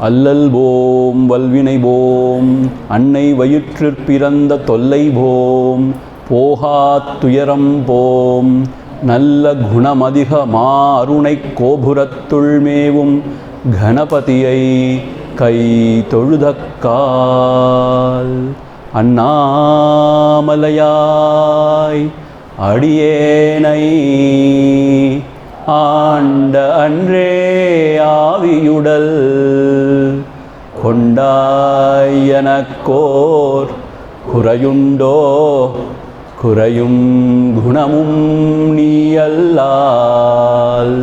அல்லல் போம் வல்வினை போம் அன்னை வயிற்றிற் பிறந்த தொல்லை போம் போகாத் துயரம் போம் நல்ல குணமதிக மாருணை கோபுரத்துள் மேவும் கணபதியை கை தொழுதக்கால் அண்ணாமலையாய் அடியேனை ஆண்ட அன்றே ஆவியுடல் கொண்டாய் எனக்கோர் குறையுண்டோ குறையும் குணமும் நீயல்லால்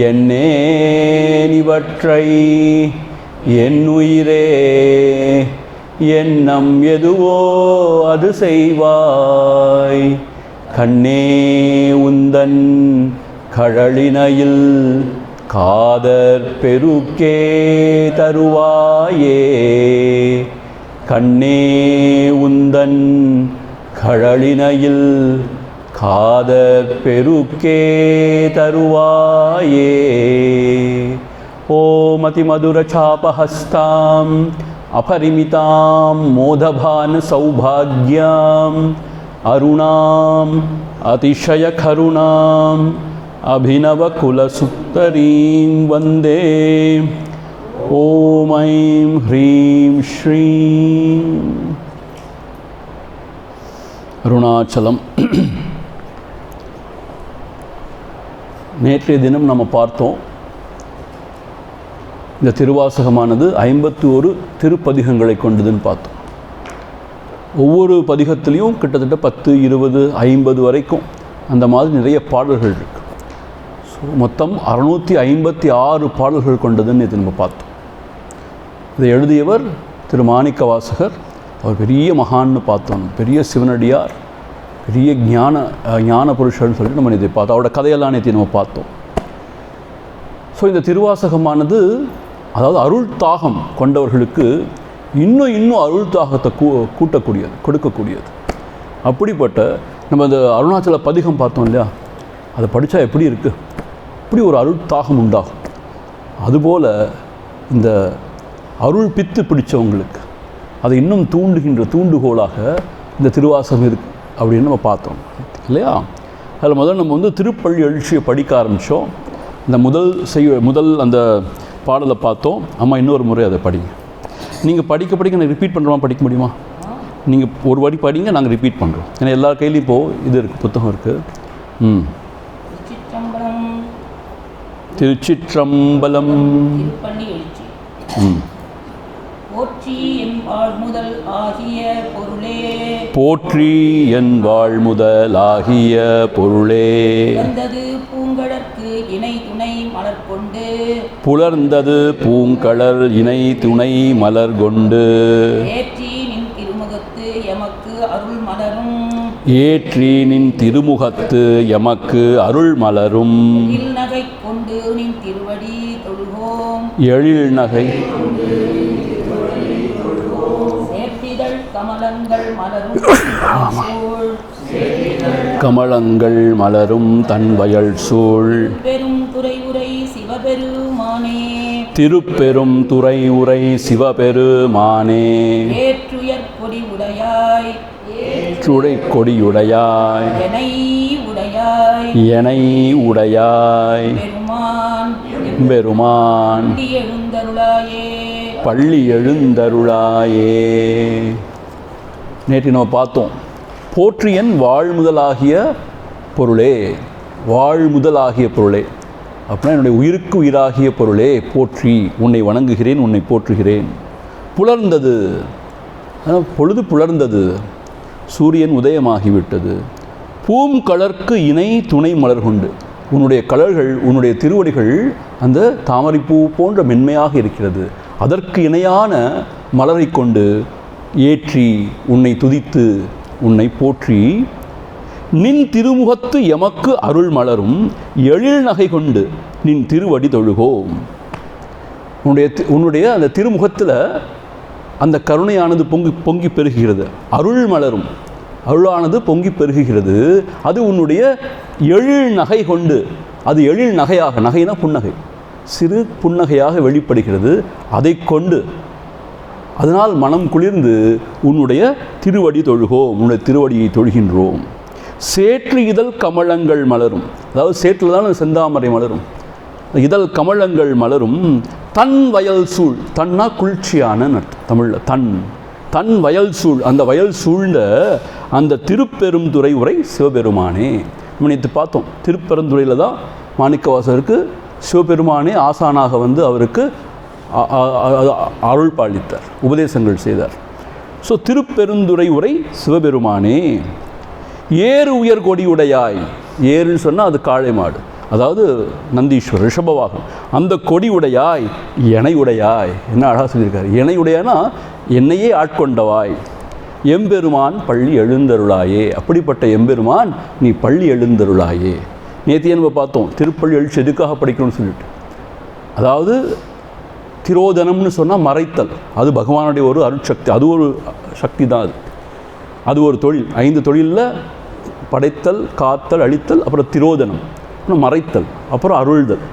என்னேனிவற்றை என்னுயிரே எண்ணம் எதுவோ அது செய்வாய் கண்ணே உந்தன் கழலினையில் காதற் பெருக்கே தருவாயே கண்ணே உந்தன் கழலினையில் காதற் பெருக்கே தருவாயே ஓம் அதிமதுர சாபஹஸ்தாம் अपरिमितां मोदभान सौभाग्यां अरुणां अतिशयकरुणां अभिनवकुलसुत्तरीं वन्दे ॐ ऐं ह्रीं श्रीं அருணாச்சலம். நேற்றைய தினம் நம்ம பார்த்தோம், இந்த திருவாசகமானது 51 திருப்பதிகங்களை கொண்டதுன்னு பார்த்தோம். ஒவ்வொரு பதிகத்திலையும் கிட்டத்தட்ட 10, 20, 50 வரைக்கும் அந்த மாதிரி நிறைய பாடல்கள் இருக்குது. ஸோ மொத்தம் 656 பாடல்கள் கொண்டதுன்னு இது நம்ம பார்த்தோம். இதை எழுதியவர் திரு மாணிக்க வாசகர். அவர் பெரிய மகான்னு பார்த்தோம், பெரிய சிவனடியார், பெரிய ஞான புருஷர்னு சொல்லிட்டு நம்ம இதை பார்த்தோம். அவரோட கதையெல்லாம் நேற்று நம்ம பார்த்தோம். ஸோ இந்த திருவாசகமானது அதாவது அருள் தாகம் கொண்டவர்களுக்கு இன்னும் அருள் தாகத்தை கூட்டக்கூடியது, கொடுக்கக்கூடியது. அப்படிப்பட்ட நம்ம இந்த அருணாச்சல பதிகம் பார்த்தோம் இல்லையா, அதை படித்தா எப்படி இருக்குது, இப்படி ஒரு அருள் தாகம் உண்டாகும். அதுபோல் இந்த அருள் பித்து பிடித்தவங்களுக்கு அதை இன்னும் தூண்டுகின்ற தூண்டுகோலாக இந்த திருவாசகம் இருக்குது அப்படின்னு நம்ம பார்த்தோம் இல்லையா. அதில் முதல்ல நம்ம வந்து திருப்பள்ளி எழுச்சியை படிக்க ஆரம்பித்தோம். இந்த முதல் அந்த பாடலை பார்த்தோம். அம்மா இன்னொரு முறை அதை படிங்க. நீங்கள் படிக்க நான் ரிப்பீட் பண்ணுறோமா, படிக்க முடியுமா? நீங்கள் ஒரு வாட்டி படிங்க, நாங்கள் ரிப்பீட் பண்ணுறோம். ஏன்னா எல்லார் கையிலையும் இப்போது இது இருக்குது, புத்தகம் இருக்குது. திருச்சிற்றம்பலம். போற்றி என் வாழ்முதல் ஆகிய பொருளே, போற்றி என் வாழ்முதலாகிய பொருளே, புலர்ந்தது பூங்கழற்கு இணை துணை மலர் கொண்டு, புலர்ந்தது பூங்கழல் இணை துணை மலர் கொண்டு, ஏற்றி நின் திருமுகத்து எமக்கு அருள் மலரும், ஏற்றி நின் திருமுகத்து எமக்கு அருள் மலரும், எழில் நகை கொண்டு நின் திருவடி தொழுவோம், எழில் நகை கமலங்கள் மலரும் கமலங்கள் மலரும் தன் வயல் சூழ், பெரும் துறை உரை சிவபெருமானே, திருப்பெரும் துறை உரை சிவபெருமானே, ஏற்றுயர் கொடி உடையாய், ஏற்றுடை கொடியுடையாய், எனை உடையாய், எனை உடையாய், பெருமான் பெருமான் எழுந்தருளாயே, பள்ளி எழுந்தருளாயே. நேற்று நம்ம பார்த்தோம், போற்றியன் வாழ்முதலாகிய பொருளே, வாழ்முதலாகிய பொருளே அப்படின்னா என்னுடைய உயிருக்கு உயிராகிய பொருளே போற்றி, உன்னை வணங்குகிறேன், உன்னை போற்றுகிறேன். புலர்ந்தது, பொழுது புலர்ந்தது, சூரியன் உதயமாகிவிட்டது. பூங்கழற்கு இணை துணை மலர் கொண்டு, உன்னுடைய கலர்கள், உன்னுடைய திருவடிகள் அந்த தாமரைப்பூ போன்ற மென்மையாக இருக்கிறது. அதற்கு இணையான மலரை கொண்டு ஏற்றி உன்னை துதித்து உன்னை போற்றி, நின் திருமுகத்து எமக்கு அருள் மலரும், எழில் நகை கொண்டு நின் திருவடி தொழுகோம். உன்னுடைய அந்த திருமுகத்தில் அந்த கருணையானது பொங்கி பெருகுகிறது, அருள் மலரும், அருளானது பொங்கி பெருகுகிறது. அது உன்னுடைய எழில் நகை கொண்டு, அது எழில் நகையாக, நகைனா புன்னகை, சிறு புன்னகையாக வெளிப்படுகிறது. அதை கொண்டு அதனால் மனம் குளிர்ந்து உன்னுடைய திருவடி தொழுகோம், உன்னுடைய திருவடியை தொழுகின்றோம். சேற்று இதழ் கமலங்கள் மலரும், அதாவது சேற்றில் தான் செந்தாமரை மலரும், இதழ் கமலங்கள் மலரும். தன் வயல் சூழ், தன்னா குளிர்ச்சியான தமிழில் தன் வயல் சூழ், அந்த வயல் சூழ்ந்த அந்த திருப்பெருந்துறை உரை சிவபெருமானே. நினைத்து பார்த்தோம், திருப்பெருந்துறையில் தான் மாணிக்கவாசகருக்கு சிவபெருமானே ஆசானாக வந்து அவருக்கு அருள் பாலித்தார், உபதேசங்கள் செய்தார். ஸோ திருப்பெருந்துறை உரை சிவபெருமானே. ஏறு உயர் கொடியுடையாய், ஏறுன்னு சொன்னால் அது காளை மாடு, அதாவது நந்தீஸ்வர் ரிஷபவாகம். அந்த கொடியுடையாய் எனையுடையாய், என்ன அழகாக சொல்லியிருக்காரு. எனையுடையானா என்னையே ஆட்கொண்டவாய். எம்பெருமான் பள்ளி எழுந்தருளாயே, அப்படிப்பட்ட எம்பெருமான் நீ பள்ளி எழுந்தருளாயே. நேற்றையே நம்ம பார்த்தோம் திருப்பள்ளி எழுச்சி எதுக்காக படிக்கணும்னு சொல்லிட்டு. அதாவது திரோதனம்னு சொன்னால் மறைத்தல், அது பகவானுடைய ஒரு அருட்சக்தி, அது ஒரு சக்தி தான். அது ஒரு தொழில். 5 தொழிலில் படைத்தல், காத்தல், அழித்தல், அப்புறம் திரோதனம், அப்புறம் மறைத்தல், அப்புறம் அருள்தல்,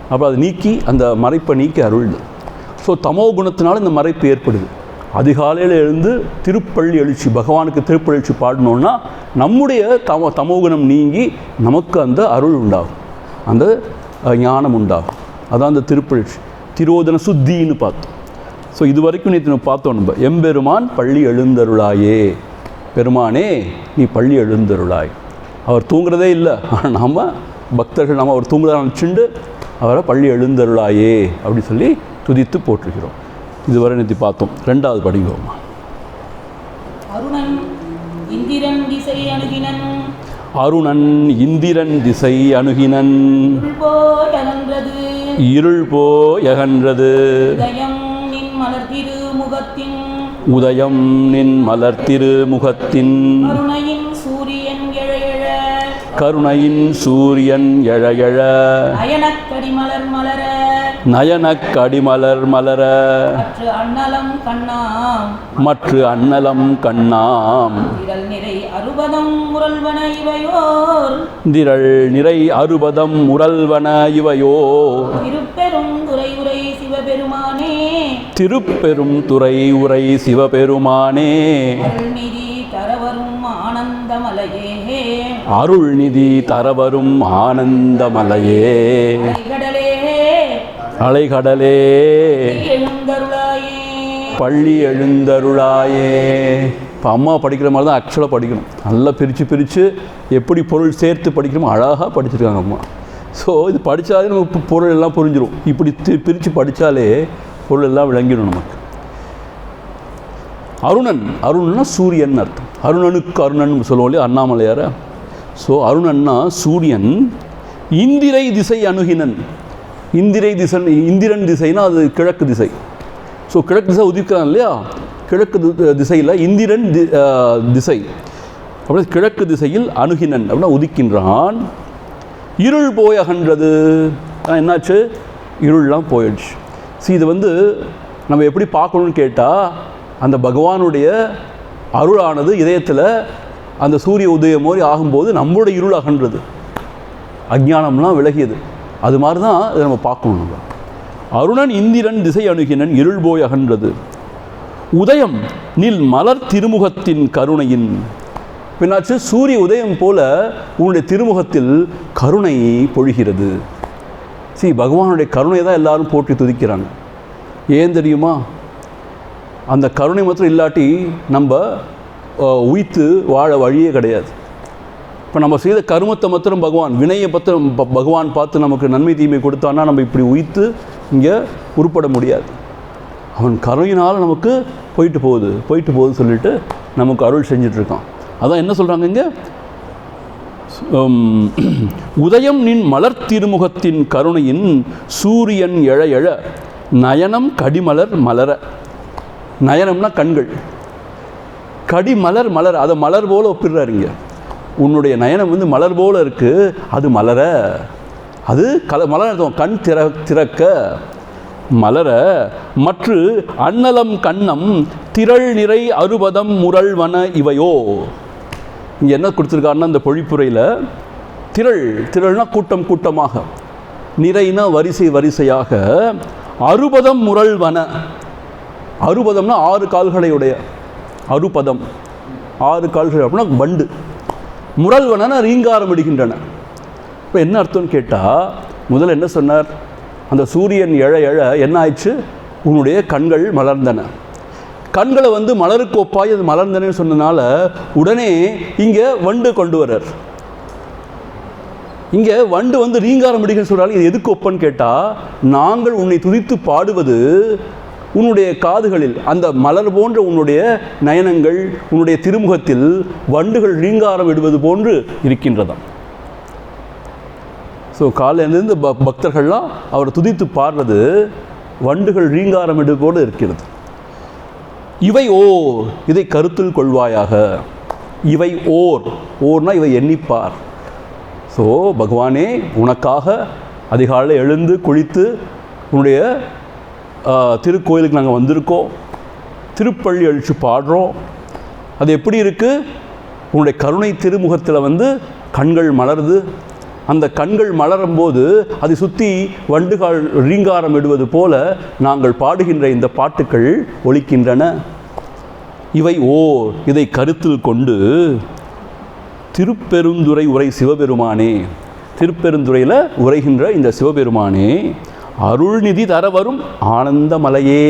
அப்புறம் அதை நீக்கி அந்த மறைப்பை நீக்கி அருள்தல். ஸோ தமோ குணத்தினால இந்த மறைப்பு ஏற்படுது. அதிகாலையில் எழுந்து திருப்பள்ளி எழுச்சி, பகவானுக்கு திருப்பள்ளி எழுச்சி பாடணுன்னா நம்முடைய தமோகுணம் நீங்கி நமக்கு அந்த அருள் உண்டாகும், அந்த ஞானம் உண்டாகும். அதான் அந்த திருப்பெழுச்சி, திரோதன சுத்தின்னு பார்த்தோம். ஸோ இது வரைக்கும் நேற்று பார்த்தோம் நம்ம. எம்பெருமான் பள்ளி எழுந்தருளாயே, பெருமானே நீ பள்ளி எழுந்தருளாய். அவர் தூங்குறதே இல்லை, ஆனால் நாம் பக்தர்கள் நாம் அவர் தூங்குறத நினச்சிண்டு அவரை பள்ளி எழுந்தருளாயே அப்படி சொல்லி துதித்து போற்றுகிறோம். இதுவரை நேற்று பார்த்தோம். 2வது படிங்கோமா. அருணன் இந்திரன் திசை அணுகினன், அருணன் இந்திரன் திசை அணுகினன், இருள் போயகன்றது, உதயம் நின் மலர்திரு முகத்தின், உதயம் நின் மலர்திரு முகத்தின், கருணையின் சூரியன் எழ கருணையின் சூரியன் எழ எழ, நயனக்கடிமலர் மலர, நயனக்கடிமலர் மலர, மற்ற அண்ணலம் கண்ணாம், மற்ற அண்ணலம் கண்ணாம், திரள் நிறை அறுபதம் முரல்வன இவையோர், திரள் நிறை அறுபதம் முரல்வன இவையோர், திருப்பெரும் துறை உரை சிவபெருமானே, திருப்பெரும் துறை உரை சிவபெருமானே, அருள்நிதி தரவரும் ஆனந்தமலையே, அருள்நிதி தரவரும் ஆனந்தமலையே, அலைகடலே அலைகடலே எழுந்தருளாயே, பள்ளி எழுந்தருளாயே. இப்போ அம்மா படிக்கிற மாதிரி தான் ஆக்சுவலாக படிக்கணும். நல்லா பிரித்து எப்படி பொருள் சேர்த்து படிக்கணுமோ அழகாக படிச்சிருக்காங்க அம்மா. ஸோ இது படித்தாலே நமக்கு பொருள் எல்லாம் புரிஞ்சிடும். இப்படி பிரித்து படித்தாலே பொருள் எல்லாம் விளங்கிடும் நமக்கு. அருணன், அருணன்னா சூரியன் அர்த்தம். அருணனுக்கு அருணன் சொல்லுவோம் இல்லையா அண்ணாமலையார. ஸோ அருணன்னா சூரியன். இந்திரை திசை அணுகினன், இந்திரை திசை, இந்திரன் திசைனா அது கிழக்கு திசை. ஸோ கிழக்கு திசை உதிக்கிறான் இல்லையா, கிழக்கு திசையில் இந்திரன் திசை, அப்படி கிழக்கு திசையில் அணுகினன் அப்படின்னா உதிக்கின்றான். இருள் போய் அகன்றது, என்னாச்சு, இருள்லாம் போயிடுச்சு. இது வந்து நம்ம எப்படி பார்க்கணுன்னு கேட்டால், அந்த பகவானுடைய அருளானது இதயத்தில் அந்த சூரிய உதயம் மாதிரி ஆகும்போது நம்மளுடைய இருள் அகன்றது, அஞ்ஞானம்லாம் விலகியது. அது மாதிரி தான் இதை நம்ம பார்க்கணும். நம்ம அருணன் இந்திரன் திசை அணுகினன், இருள் போய் அகன்றது. உதயம் நில் மலர் திருமுகத்தின் கருணையின், பின்னாச்சு சூரிய உதயம் போல உன்னுடைய திருமுகத்தில் கருணை பொழிகிறது. பகவானுடைய கருணை தான் எல்லாரும் போற்றி துதிக்கிறாங்க. ஏன் தெரியுமா, அந்த கருணை மாத்திரம் இல்லாட்டி நம்ம உயித்து வாழ வழியே கிடையாது. இப்போ நம்ம செய்த கருமத்தை மாத்திரம் பகவான், வினையை பத்திரம் பகவான் பார்த்து நமக்கு நன்மை தீமை கொடுத்தான்னா நம்ம இப்படி உயித்து இங்கே உருப்பட முடியாது. அவன் கருணையினால் நமக்கு போயிட்டு போகுது சொல்லிட்டு நமக்கு அருள் செஞ்சிட்ருக்கான். அதான் என்ன சொல்கிறாங்க இங்கே, உதயம் நின் மலர் திருமுகத்தின் கருணையின் சூரியன் எழ எழ, நயனம் கடிமலர் மலர. நயனம்னா கண்கள், கடிமலர் மலர, அதை மலர் போல் ஒப்பிடுறாருங்க. உன்னுடைய நயனம் வந்து மலர் போல் இருக்குது, அது மலர, அது மலர் அர்த்தம், கண் திறக்க மலர. மற்ற அண்ணலம் கண்ணம் திரள் நிறை அறுபதம் முரள்வன இவையோ. இங்கே என்ன கொடுத்துருக்காருன்னா, இந்த பொழிப்புரையில் திரள்னா கூட்டமாக, நிறைனா வரிசை வரிசையாக அறுபதம் முரள்வன. அறுபதம்னா 6 கால்களை உடைய, அறுபதம் 6 கால்கள் அப்படின்னா வண்டு. முரள்வன ரீங்காரம் இடுகின்றன. இப்போ என்ன அர்த்தம்னு கேட்டால், முதல்ல என்ன சொன்னார்? அந்த சூரியன் எழ எழ என்ன ஆயிடுச்சு? உன்னுடைய கண்கள் மலர்ந்தன. கண்களை மலருக்கு ஒப்பாய் அது மலர்ந்தனன்னு சொன்னதுனால உடனே இங்கே வண்டு கொண்டு வர்றார். இங்கே வண்டு ரீங்காரம் இடுகின்னு சொல்கிறாங்க. இது எதுக்கு ஒப்பன்னு கேட்டால், நாங்கள் உன்னை துதித்து பாடுவது உன்னுடைய காதுகளில், அந்த மலர் போன்ற உன்னுடைய நயனங்கள், உன்னுடைய திருமுகத்தில் வண்டுகள் ரீங்காரம் இடுவது போன்று இருக்கின்றதாம். ஸோ காலையிலிருந்து பக்தர்கள்லாம் அவரை துதித்து பாடுறது வண்டுகள் ரீங்காரம் இடுவது போல இருக்கிறது. இவை ஓர், இதை கருத்தில் கொள்வாயாக. இவை ஓர்னா இவை எண்ணிப்பார். ஸோ பகவானே, உனக்காக அதிகாலையில் எழுந்து குளித்து உன்னுடைய திருக்கோயிலுக்கு நாங்கள் வந்திருக்கோம், திருப்பள்ளி எழுச்சி பாடுறோம். அது எப்படி இருக்குது? உன்னுடைய கருணை திருமுகத்தில் கண்கள் மலருது. அந்த கண்கள் மலரும்போது அதை சுற்றி வண்டுகள் ரீங்காரம் இடுவது போல நாங்கள் பாடுகின்ற இந்த பாட்டுக்கள் ஒலிக்கின்றன. இவை இதை கருத்தில் கொண்டு திருப்பெருந்துறை உரை சிவபெருமானே, திருப்பெருந்துறையில் உரைகின்ற இந்த சிவபெருமானே, அருள்நிதி தர வரும் ஆனந்த மலையே.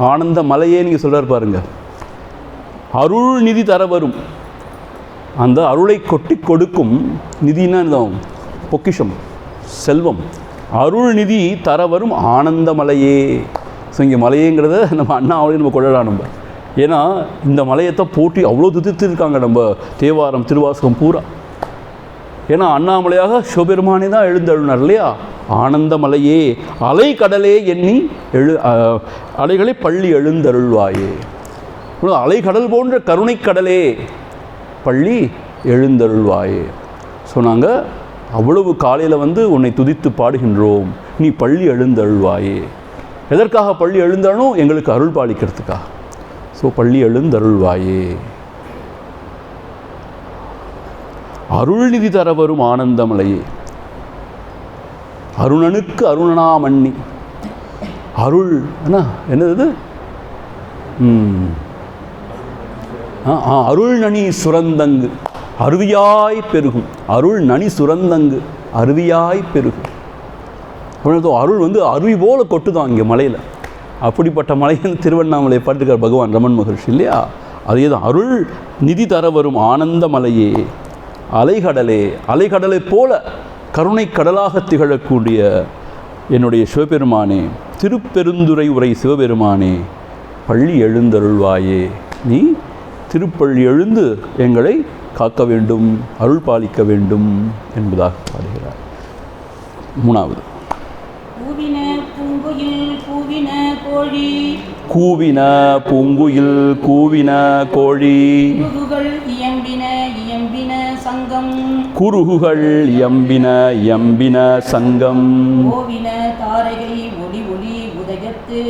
ஆனந்த மலையே நீங்கள் சொல்கிறார் பாருங்க. அருள்நிதி தர வரும், அந்த அருளை கொட்டி கொடுக்கும். நிதினா பொக்கிஷம், செல்வம். அருள்நிதி தர வரும் ஆனந்த மலையே. ஸோ இங்கே மலையேங்கிறத நம்ம அண்ணாவளையும் நம்ம கொள்ளலாம். நம்ம ஏன்னா இந்த மலையைத்தான் போட்டி அவ்வளோ துதித்திருக்காங்க நம்ம தேவாரம் திருவாசகம் பூரா. ஏன்னா அண்ணாமலையாக சிவபெருமானே தான் எழுந்தருளினார் இல்லையா? ஆனந்த மலையே, அலை கடலே எண்ணி அலைகளை பள்ளி எழுந்தருள்வாயே. அலைக்கடல் போன்ற கருணை கடலே பள்ளி எழுந்தருள்வாயே. ஸோ நாங்கள் அவ்வளவு காலையில் உன்னை துதித்து பாடுகின்றோம், நீ பள்ளி எழுந்தருள்வாயே. எதற்காக பள்ளி எழுந்தரணும்? எங்களுக்கு அருள் பாலிக்கிறதுக்காக. ஸோ பள்ளி எழுந்தருள்வாயே. அருள்நிதி தர வரும் ஆனந்தமலையே. அருணனுக்கு அருணனாமண்ணி. அருள் என்னது? அருள் நனி சுரந்தங்கு அருவியாய் பெருகும். அருள் நனி சுரந்தங்கு அருவியாய் பெருகும். அருள் அருவி போல கொட்டுதான் இங்கே மலையில். அப்படிப்பட்ட மலையில் திருவண்ணாமலை பாட்டுக்கார் பகவான் ரமன் மகர்ஷி இல்லையா? அதே தான். அருள் நிதி தர வரும் ஆனந்த மலையே, அலைகடலே, அலைகடலை போல கருணை கடலாக திகழக்கூடிய என்னுடைய சிவபெருமானே, திருப்பெருந்துறை உரை சிவபெருமானே, பள்ளி எழுந்தருள்வாயே. நீ திருப்பள்ளி எழுந்து எங்களை காக்க வேண்டும், அருள் பாலிக்க வேண்டும் என்பதாக பாடுகிறார். 3வது. கூவின பூங்குயில் கூவின கோழி, கூவின பூங்குயில் கூவின கோழி, குருகுகள் இயம்பின இயம்பின சங்கம், குருகுகள் இயம்பின இயம்பின சங்கம், ஓவின தாரகை ஒளி ஒளி உதயத்து,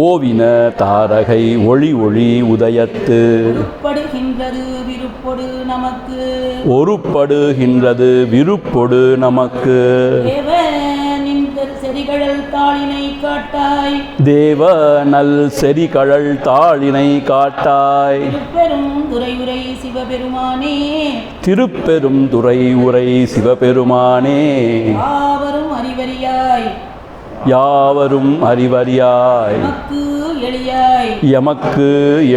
ஓவின தாரகை ஒளி ஒளி உதயத்து, ஒருப்படுகின்றது விருப்பொடு நமக்கு, ஒருப்படுகின்றது விருப்பொடு நமக்கு, செரிகழல் தாளினை காட்டாய், தேவ நல் செரிகழல் தாளினை காட்டாய், திருப்பெரும் துறை உரை சிவபெருமானே, திருப்பெரும் துறை உரை சிவபெருமானே, யாவரும் அறிவறியாய், யாவரும் அறிவறியாய், எமக்கு எளியாய், எமக்கு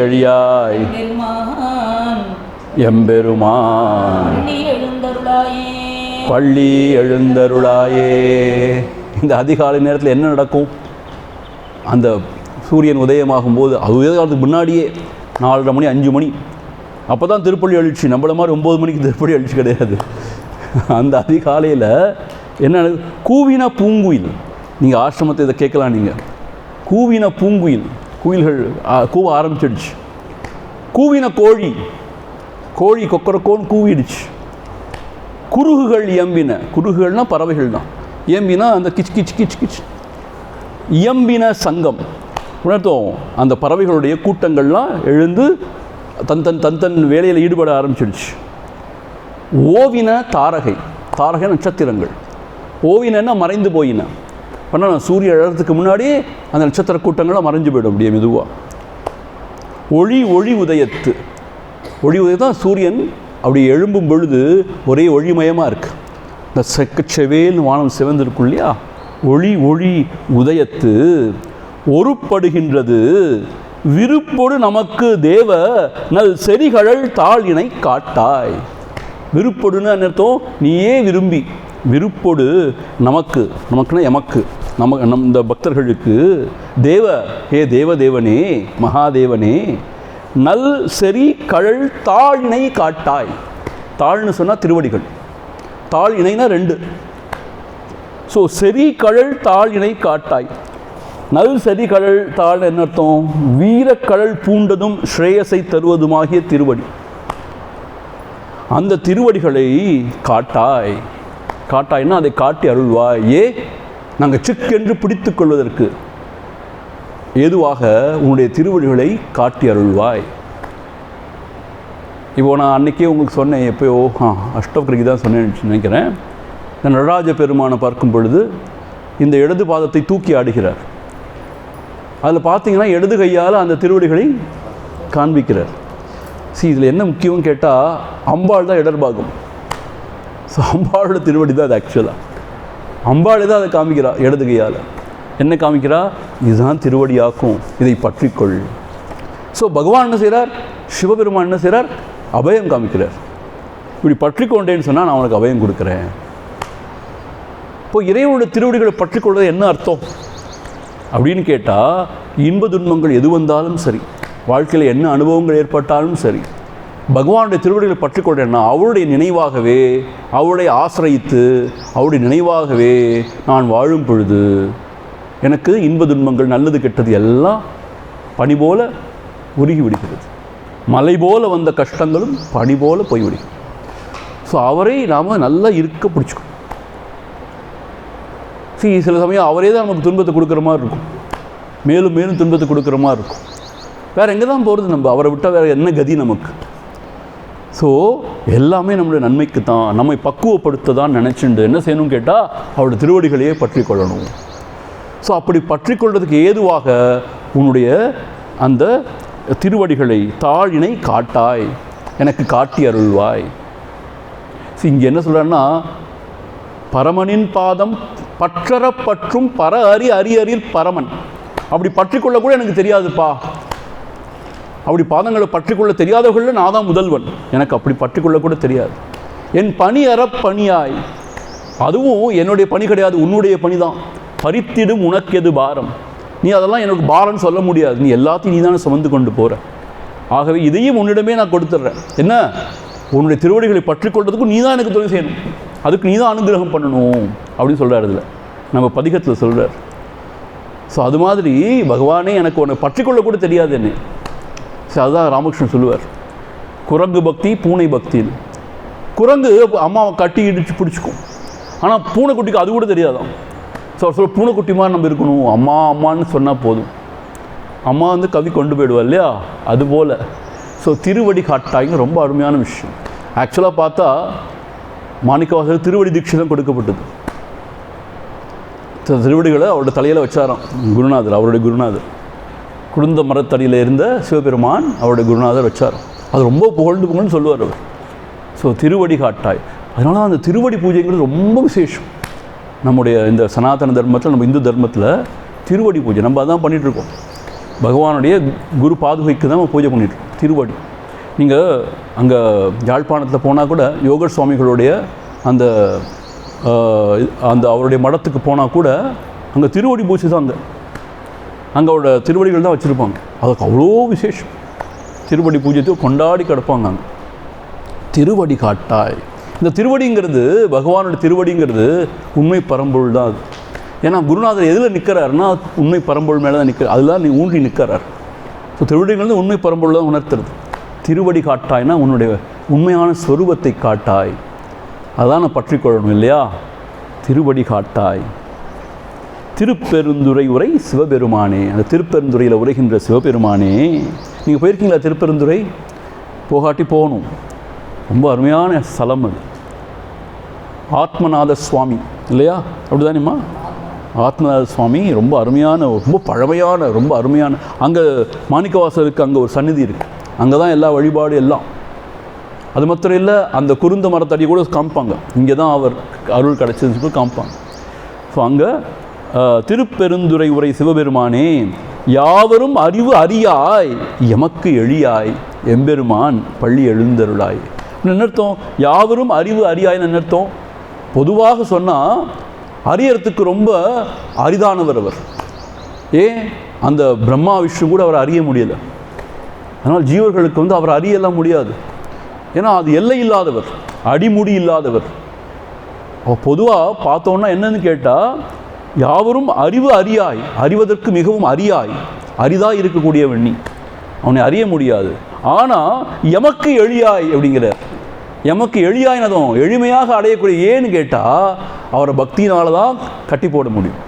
எளியாய், பெருமான் எம்பெருமான் பள்ளி எழுந்தருளாயே, பள்ளி எழுந்தருளாயே. இந்த அதிகாலை நேரத்தில் என்ன நடக்கும்? அந்த சூரியன் உதயமாகும் போது, அது உதயத்துக்கு முன்னாடியே 4:30 மணி 5 மணி அப்போ தான் திருப்பள்ளி எழுச்சி. நம்மள மாதிரி 9 மணிக்கு திருப்பள்ளி எழுச்சி கிடையாது. அந்த அதிகாலையில் என்ன? கூவின பூங்குயில். நீங்கள் ஆசிரமத்தை இதை கேட்கலாம். நீங்கள் கூவின பூங்குயில், குயில்கள் கூவ ஆரம்பிச்சிடுச்சு. கூவின கோழி, கோழி கொக்கரக்கோன்னு கூவிடுச்சு. குருகுகள் இயம்பின, குருகுகள்னால் பறவைகள் தான், இயம்பினா அந்த கிச் கிச் கிச் கிச். இயம்பின சங்கம் உணர்த்தோம். அந்த பறவைகளுடைய கூட்டங்கள்லாம் எழுந்து தன் தன் தன் தன் வேலையில் ஈடுபட ஆரம்பிச்சிடுச்சு. ஓவின தாரகை, தாரகை நட்சத்திரங்கள், ஓவினா மறைந்து போயின. ஆனால் சூரியன் எழறதுக்கு முன்னாடி அந்த நட்சத்திர கூட்டங்கள்லாம் மறைஞ்சு போயிடும் அப்படியே மெதுவாக. ஒளி ஒளி உதயத்து, ஒளி உதயத்தான் சூரியன் அப்படி எழும்பும் பொழுது ஒரே ஒளிமயமாக இருக்குது. இந்த செக்கச்செவேல் வானம் சிவந்திருக்கும் இல்லையா, ஒளி ஒளி உதயத்து ஒருப்படுகின்றது விருப்பொடு நமக்கு தேவ நல் செறிகழல் தாழ் இணை காட்டாய். விருப்பொடுன்னு அர்த்தம் நீயே விரும்பி, விருப்பொடு நமக்கு, நமக்குன்னா எமக்கு, இந்த பக்தர்களுக்கு தேவ, ஹே தேவதேவனே மகாதேவனே, நல் செறி கழல் தாழ் இணை காட்டாய். தாழ்னு சொன்னால் திருவடிகள், தாழ் இணைனா 2. ஸோ செறி கழல் தாழ் இணை காட்டாய். நல் செறி கழல் தாழ் என்ன அர்த்தம்? வீரக்கழல் பூண்டதும் ஸ்ரேயஸை தருவதுமாகிய திருவடி. அந்த திருவடிகளை காட்டாய். காட்டாய்னா அதை காட்டி அருள்வாய். நாங்கள் சிக்கென்று பிடித்து கொள்வதற்கு ஏதுவாக உன்னுடைய திருவடிகளை காட்டி அருள்வாய். இப்போ நான் அன்றைக்கே உங்களுக்கு சொன்னேன், எப்போயோ அஷ்டவக்ரிக்கு தான் சொன்னேன்னு நினைக்கிறேன். நடராஜ பெருமானை பார்க்கும் பொழுது இந்த இடது பாதத்தை தூக்கி ஆடுகிறார். அதில் பார்த்தீங்கன்னா இடது கையால் அந்த திருவடிகளை காண்பிக்கிறார். இதில் என்ன முக்கியம்னு கேட்டால் அம்பாள் தான் இடர்பாகம். ஸோ அம்பாளோட திருவடி தான் அது. ஆக்சுவலாக அம்பாளே தான் அதை காமிக்கிறா இடது கையால். என்ன காமிக்கிறா? இதுதான் திருவடியாக்கும், இதை பற்றிக்கொள். ஸோ பகவான் என்ன செய்கிறார்? சிவபெருமான் என்ன செய்கிறார்? அபயம் காமிக்கிறார். இப்படி பற்றிக்கொண்டேன்னு சொன்னால் நான் உனக்கு அபயம் கொடுக்குறேன். இப்போ இறைவனுடைய திருவடிகளை பற்றிக்கொள்வது என்ன அர்த்தம் அப்படின்னு கேட்டால், இன்ப துன்பங்கள் எது வந்தாலும் சரி, வாழ்க்கையில் என்ன அனுபவங்கள் ஏற்பட்டாலும் சரி, பகவானுடைய திருவடிகளை பற்றிக்கொள்றேன்னா அவருடைய நினைவாகவே, அவருடைய ஆசிரியித்து அவருடைய நினைவாகவே நான் வாழும் பொழுது எனக்கு இன்ப துன்பங்கள் நல்லது கெட்டது எல்லாம் பனி போல உருகி விடுகிறது. மலை போல வந்த கஷ்டங்களும் பனி போல போய்விடுகிறது. ஸோ அவரை நாம் நல்லா இருக்க பிடிச்சிக்கணும். சில சமயம் அவரே தான் நமக்கு துன்பத்தை கொடுக்குற மாதிரி இருக்கும், மேலும் மேலும் துன்பத்தை கொடுக்குற மாதிரி இருக்கும். வேறு எங்கே தான் போகிறது? நம்ம அவரை விட்டால் வேறு என்ன கதி நமக்கு? ஸோ எல்லாமே நம்மளுடைய நன்மைக்கு தான், நம்மை பக்குவப்படுத்த தான் நினச்சிண்டு என்ன செய்யணும்னு கேட்டால் அவருடைய திருவடிகளையே பற்றி கொள்ளணும். ஸோ அப்படி பற்றி கொள்வதற்கு ஏதுவாக உன்னுடைய அந்த திருவடிகளை தாழினை காட்டாய், எனக்கு காட்டி அருள்வாய். இங்கே என்ன சொல்கிறான்னா, பரமனின் பாதம் பற்றற பற்றும் பர அறி அரியறில் பரமன். அப்படி பற்றிக்கொள்ள கூட எனக்கு தெரியாதுப்பா. அப்படி பாதங்களை பற்றிக்கொள்ள தெரியாதவர்கள் நான் தான் முதல்வன். எனக்கு அப்படி பற்றிக்கொள்ள கூட தெரியாது. என் பணி அற பணியாய், அதுவும் என்னுடைய பணி கிடையாது, உன்னுடைய பணி தான். பறித்திடும் உனக்கு எது பாரம். நீ அதெல்லாம் எனக்கு பாரம்னு சொல்ல முடியாது. நீ எல்லாத்தையும் நீ தானே சுமந்து கொண்டு போகிற. ஆகவே இதையும் உன்னிடமே நான் கொடுத்துட்றேன். என்ன? உன்னுடைய திருவடிகளை பற்றிக்கொள்றதுக்கும் நீ தான் எனக்கு துணை செய்யணும், அதுக்கு நீ தான் அனுகிரகம் பண்ணணும் அப்படின்னு சொல்கிறார். இதில் நம்ம பதிகத்தில் சொல்கிறார். ஸோ அது மாதிரி பகவானே எனக்கு உன்னை பற்றிக்கொள்ள கூட தெரியாது என்ன. ஸோ அதுதான் ராமகிருஷ்ணன் சொல்லுவார், குரங்கு பக்தி பூனை பக்தின்னு. குரங்கு அம்மாவை கட்டி இடித்து பிடிச்சிக்கும், ஆனால் பூனைக்குட்டிக்கு அது கூட தெரியாதான். ஸோ சொல்ல பூனைக்குட்டி மாதிரி நம்ம இருக்கணும், அம்மா அம்மான்னு சொன்னால் போதும். அம்மா வந்து கவி கொண்டு போயிடுவா இல்லையா, அதுபோல். ஸோ திருவடி காட்டாய்ங்க ரொம்ப அருமையான விஷயம். ஆக்சுவலாக பார்த்தா மாணிக்கவாசகர் திருவடி தீட்சை தான் கொடுக்கப்பட்டது. திருவடிகளை அவரோட தலையில் வச்சாராம் குருநாதர். அவருடைய குருநாதர் குருந்த மரத்தடியில் இருந்த சிவபெருமான் அவருடைய குருநாதர் வச்சாராம். அது ரொம்ப புகழ்ந்து சொல்லுவார் அவர். ஸோ திருவடி காட்டாய். அதனால அந்த திருவடி பூஜைங்கிறது ரொம்ப விசேஷம். நம்முடைய இந்த சனாதன தர்மத்தில், நம்ம இந்து தர்மத்தில் திருவடி பூஜை நம்ம அதான் பண்ணிகிட்ருக்கோம். பகவானுடைய குரு பாதுகைக்கு தான் நம்ம பூஜை பண்ணிகிட்ருக்கோம். திருவடி நீங்கள் அங்கே யாழ்ப்பாணத்தில் போனால் கூட யோகர் சுவாமிகளுடைய அந்த அந்த அவருடைய மடத்துக்கு போனால் கூட அங்கே திருவடி பூஜை தான். அங்கே அவரோட திருவடிகள் தான் வச்சுருப்பாங்க. அதுக்கு அவ்வளோ விசேஷம். திருவடி பூஜைக்கு கொண்டாடி கிடப்பாங்க அங்கே. திருவடி காட்டாய். இந்த திருவடிங்கிறது, பகவானுடைய திருவடிங்கிறது உண்மை பரம்பொருள் தான் அது. ஏன்னா குருநாதர் எதில் நிற்கிறாருன்னா உண்மை பரம்பொருள் மேலே தான் நிற்கிறார். அதெல்லாம் நீ ஊன்றி நிற்கிறார். ஸோ திருவடிங்கிறது உண்மை பரம்பொருள் தான் உணர்த்துறது. திருவடி காட்டாய்னா உன்னுடைய உண்மையான ஸ்வரூபத்தை காட்டாய், அதான் நான் பற்றிக்கொள்ளணும் இல்லையா. திருவடி காட்டாய். திருப்பெருந்துறை உரை சிவபெருமானே. அந்த திருப்பெருந்துறையில் உரைகின்ற சிவபெருமானே. நீங்கள் போயிருக்கீங்களா திருப்பெருந்துறை? போகாட்டி போகணும். ரொம்ப அருமையான ஸ்தலம் அது. ஆத்மநாத சுவாமி இல்லையா? அப்படி தானேம்மா? ஆத்மநாத சுவாமி ரொம்ப அருமையான, ரொம்ப பழமையான, ரொம்ப அருமையான, அங்கே மாணிக்கவாசருக்கு அங்கே ஒரு சந்நிதி இருக்குது. அங்கே தான் எல்லா வழிபாடு எல்லாம். அது மாத்திரம் இல்லை, அந்த குருந்த மரத்தடி கூட காமிப்பாங்க, இங்கே தான் அவர் அருள் கிடச்சதுன்னு சொல்லி காமிப்பாங்க. ஸோ அங்கே திருப்பெருந்துறை உரை சிவபெருமானே யாவரும் அறிவு அறியாய் எமக்கு எளியாய் எம்பெருமான் பள்ளி எழுந்தருளாய். என்ன அர்த்தம்? யாவரும் அறிவு அறியாய்னு என்ன அர்த்தம்? பொதுவாக சொன்னால் அறியறதுக்கு ரொம்ப அரிதானவர் அவர். ஏன்? அந்த பிரம்மா விஷ்ணு கூட அவர் அறிய முடியலை. அதனால் ஜீவர்களுக்கு அவர் அறியலாம் முடியாது. ஏன்னா அது எல்லை இல்லாதவர், அடிமுடி இல்லாதவர். பொதுவாக பார்த்தோன்னா என்னன்னு கேட்டால், யாவரும் அறிவு அறியாய், அறிவதற்கு மிகவும் அறியாய், அரிதாக இருக்கக்கூடிய வெண்ணி, அவனை அறிய முடியாது. ஆனால் எமக்கு எளியாய் அப்படிங்கிறார். எமக்கு எளியாயினதும் எளிமையாக அடையக்கூடிய. ஏன்னு கேட்டால் அவரை பக்தியினால தான் கட்டி போட முடியும்.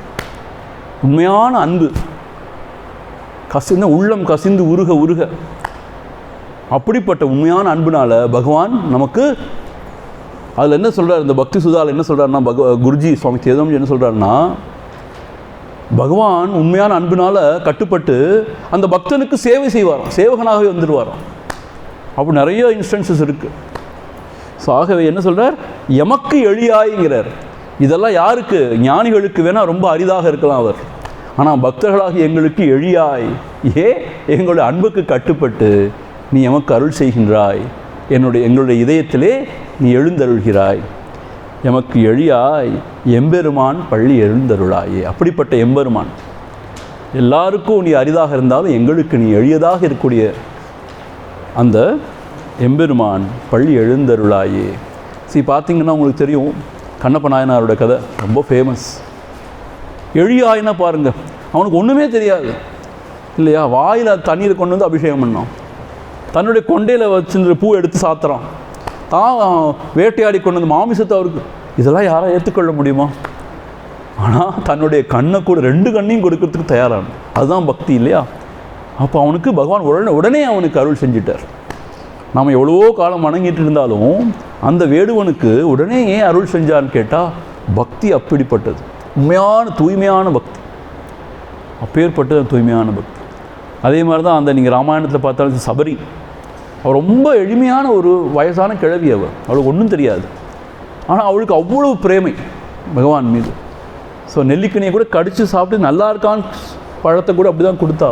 உண்மையான அன்பு கசிந்த உள்ளம் கசிந்து உருக உருக, அப்படிப்பட்ட உண்மையான அன்புனால பகவான் நமக்கு அதில் என்ன சொல்கிறார், இந்த பக்தி சுதாவில் என்ன சொல்கிறாருன்னா, குருஜி சுவாமி சேதம் என்ன சொல்கிறாருன்னா, பகவான் உண்மையான அன்புனால கட்டுப்பட்டு அந்த பக்தனுக்கு சேவை செய்வாராம், சேவகனாகவே வந்துடுவாராம். அப்போ நிறைய இன்ஸ்டன்சஸ் இருக்குது. ஸோ ஆகவே என்ன சொல்கிறார், எமக்கு எளியாய்ங்கிறார். இதெல்லாம் யாருக்கு? ஞானிகளுக்கு வேணால் ரொம்ப அரிதாக இருக்கலாம் அவர். ஆனால் பக்தர்களாக எங்களுக்கு எளியாய், எங்களுடைய அன்புக்கு கட்டுப்பட்டு நீ எமக்கு அருள் செய்கின்றாய், எங்களுடைய இதயத்திலே நீ எழுந்தருள்கிறாய். எமக்கு எளியாய் எம்பெருமான் பள்ளி எழுந்தருளாயே. அப்படிப்பட்ட எம்பெருமான் எல்லாருக்கும் நீ அரிதாக இருந்தாலும் எங்களுக்கு நீ எளியதாக இருக்கக்கூடிய அந்த எம்பெருமான் பள்ளி எழுந்தருளாயே. பார்த்தீங்கன்னா உங்களுக்கு தெரியும், கண்ணப்ப நாயனாரோட கதை ரொம்ப ஃபேமஸ். எளியாயினா பாருங்கள், அவனுக்கு ஒன்றுமே தெரியாது இல்லையா? வாயில் தண்ணீரை கொண்டு வந்து அபிஷேகம் பண்ணான், தன்னுடைய கொண்டையில் வச்சுருந்த பூ எடுத்து சாத்துறான், தான் வேட்டையாடி கொண்டு வந்து மாமிசத்தை அவருக்கு. இதெல்லாம் யாரை ஏற்றுக்கொள்ள முடியுமா? ஆனால் தன்னுடைய கண்ணை கூட, 2 கண்ணையும் கொடுக்கறதுக்கு தயாரான, அதுதான் பக்தி இல்லையா? அப்போ அவனுக்கு பகவான் உடனே அவனுக்கு அருள் செஞ்சிட்டார். நாம் எவ்வளவோ காலம் வணங்கிட்டு இருந்தாலும் அந்த வேடுவனுக்கு உடனே ஏன் அருள் செஞ்சான்னு கேட்டால், பக்தி அப்படிப்பட்டது, உண்மையான தூய்மையான பக்தி, அப்பேற்பட்டது தூய்மையான பக்தி. அதே மாதிரி தான் அந்த நீங்கள் ராமாயணத்தில் பார்த்தாலும் சபரி, அவர் ரொம்ப எளிமையான ஒரு வயசான கிழவி. அவளுக்கு ஒன்றும் தெரியாது, ஆனால் அவளுக்கு அவ்வளவு பிரேமை பகவான் மீது. ஸோ நெல்லிக்கனியை கூட கடித்து சாப்பிட்டு நல்லா இருக்கான்னு பழத்தை கூட அப்படி தான் கொடுத்தா.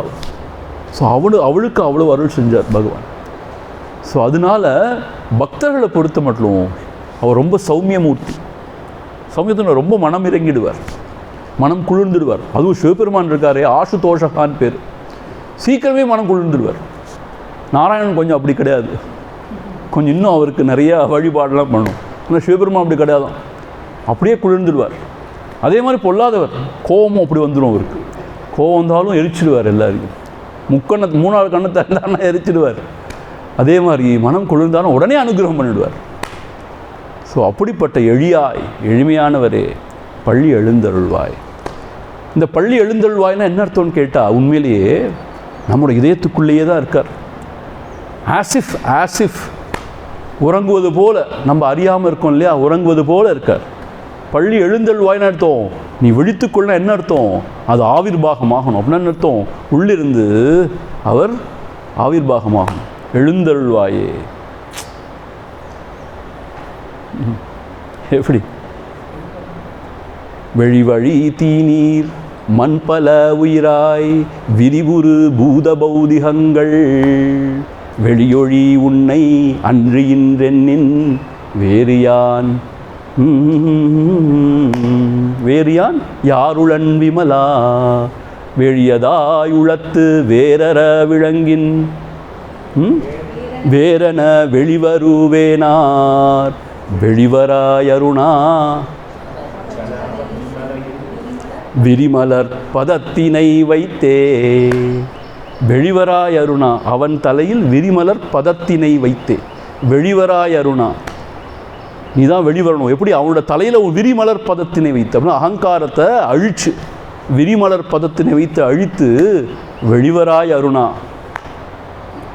ஸோ அவளுக்கு அவ்வளோ அருள் செஞ்சார் பகவான். ஸோ அதனால் பக்தர்களை பொறுத்த மட்டும் அவர் ரொம்ப சௌமியமூர்த்தி. சௌமியத்தில் ரொம்ப மனம் இறங்கிடுவார், மனம் குளிர்ந்துடுவார். அதுவும் சிவபெருமான் இருக்காரே, ஆசுதோஷகான் பேர், சீக்கிரமே மனம் குளிர்ந்துடுவார். நாராயணன் கொஞ்சம் அப்படி கிடையாது, கொஞ்சம் இன்னும் அவருக்கு நிறையா வழிபாடெல்லாம் பண்ணணும். ஆனால் சிவபெருமான் அப்படி கிடையாதான், அப்படியே குளிர்ந்துடுவார். அதே மாதிரி பொல்லாதவர், கோபமும் அப்படி வந்துடும் அவருக்கு. கோபம் வந்தாலும் எரிச்சிடுவார் எல்லாரையும், 3ஆவது கண்ணை திறந்தாருன்னா எரிச்சிடுவார். அதே மாதிரி மனம் குளிர்ந்தாலும் உடனே அனுகிரகம் பண்ணிடுவார். ஸோ அப்படிப்பட்ட எளியாய் எளிமையானவரே பள்ளி எழுந்தருள்வாய். இந்த பள்ளி எழுந்தருள்வாய்னா என்ன அர்த்தம்னு கேட்டால், உண்மையிலேயே நம்முடைய இதயத்துக்குள்ளேயே தான் இருக்கார். ஆசிஃப் உறங்குவது போல, நம்ம அறியாமல் இருக்கோம் இல்லையா, உறங்குவது போல இருக்கார். பள்ளி எழுந்தருள்வாய்னு அர்த்தம், நீ விழித்துக்கொள்ள என்ன அர்த்தம், அது ஆவிர்வாகமாகணும் அப்படின்னு அர்த்தம். உள்ளிருந்து அவர் ஆவிர்வாகமாகணும். எழுந்தருள்வாயே எப்படி? வெளிவழி தீநீர் மண்பல உயிராய் விரிவுறு பூத பௌதிகங்கள் வெளியொழி உன்னை அன்றியின்றென்னின் வேறியான் யாருளன் விமலா வெளியதாய் உளத்து வேரற விளங்கின் வேரன வெளிவருவேனார் வெளிவராயருணா விரிமலர் பதத்தினை வைத்தே. வெளிவராயருணா, அவன் தலையில் விரிமலர் பதத்தினை வைத்தே. வெளிவராயருணா, நீ தான் வெளிவரணும். எப்படி? அவனோட தலையில் விரிமலர் பதத்தினை வைத்து, அப்படின்னா அகங்காரத்தை அழிச்சு, விரிமலர் பதத்தினை வைத்து அழித்து வெளிவராய் அருணா.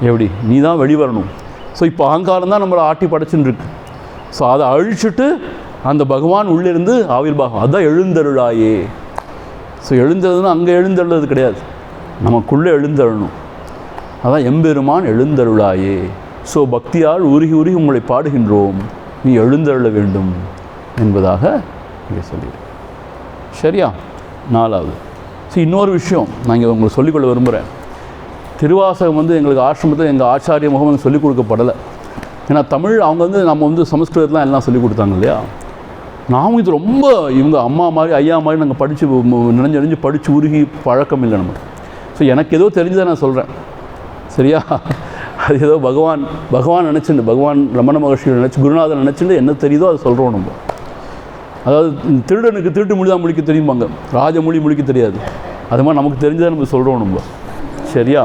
எப்படி? நீ தான் வெளிவரணும். ஸோ இப்போ அகங்காரம் தான் நம்மளை ஆட்டி படைச்சுன்னு இருக்கு. ஸோ அதை அழிச்சுட்டு அந்த பகவான் உள்ளிருந்து ஆவிர்வாகம், அதுதான் எழுந்தருளாயே. ஸோ எழுந்தருதுன்னா அங்கே எழுந்தருளது கிடையாது, நமக்குள்ளே எழுந்தருளணும். அதான் எம்பெருமான் எழுந்தருளாயே. ஸோ பக்தியால் உருகி உருகி உங்களை பாடுகின்றோம், நீ எழுந்தருள வேண்டும் என்பதாக இங்கே சொல்லிடு. சரியா? 4வது. ஸோ இன்னொரு விஷயம் நான் இங்கே உங்களுக்கு சொல்லிக்கொள்ள விரும்புகிறேன். திருவாசகம் எங்களுக்கு ஆசிரமத்தில் எங்கள் ஆச்சாரிய முகம் சொல்லிக் கொடுக்கப்படலை. ஏன்னா தமிழ் அவங்க நம்ம சமஸ்கிருதத்தில் எல்லாம் சொல்லிக் கொடுத்தாங்க இல்லையா. நாமும் இது ரொம்ப இவங்க அம்மா மாதிரி ஐயா மாதிரி நாங்கள் படித்து நினைஞ்சு படித்து உருகி பழக்கம் இல்லை நமக்கு. ஸோ எனக்கு ஏதோ தெரிஞ்சதை நான் சொல்கிறேன். சரியா? அது ஏதோ பகவான் நினச்சிட்டு, பகவான் ரமண மகர்ஷி நினச்சி, குருநாதன் நினச்சிட்டு என்ன தெரியுதோ அதை சொல்கிறோம் நம்ம. அதாவது திருடனுக்கு திருட்டு மொழி தான் முழிக்க தெரியுமாங்க, ராஜமொழி முழிக்க தெரியாது. அது மாதிரி நமக்கு தெரிஞ்சதை நம்ம சொல்கிறோம் நம்ம. சரியா?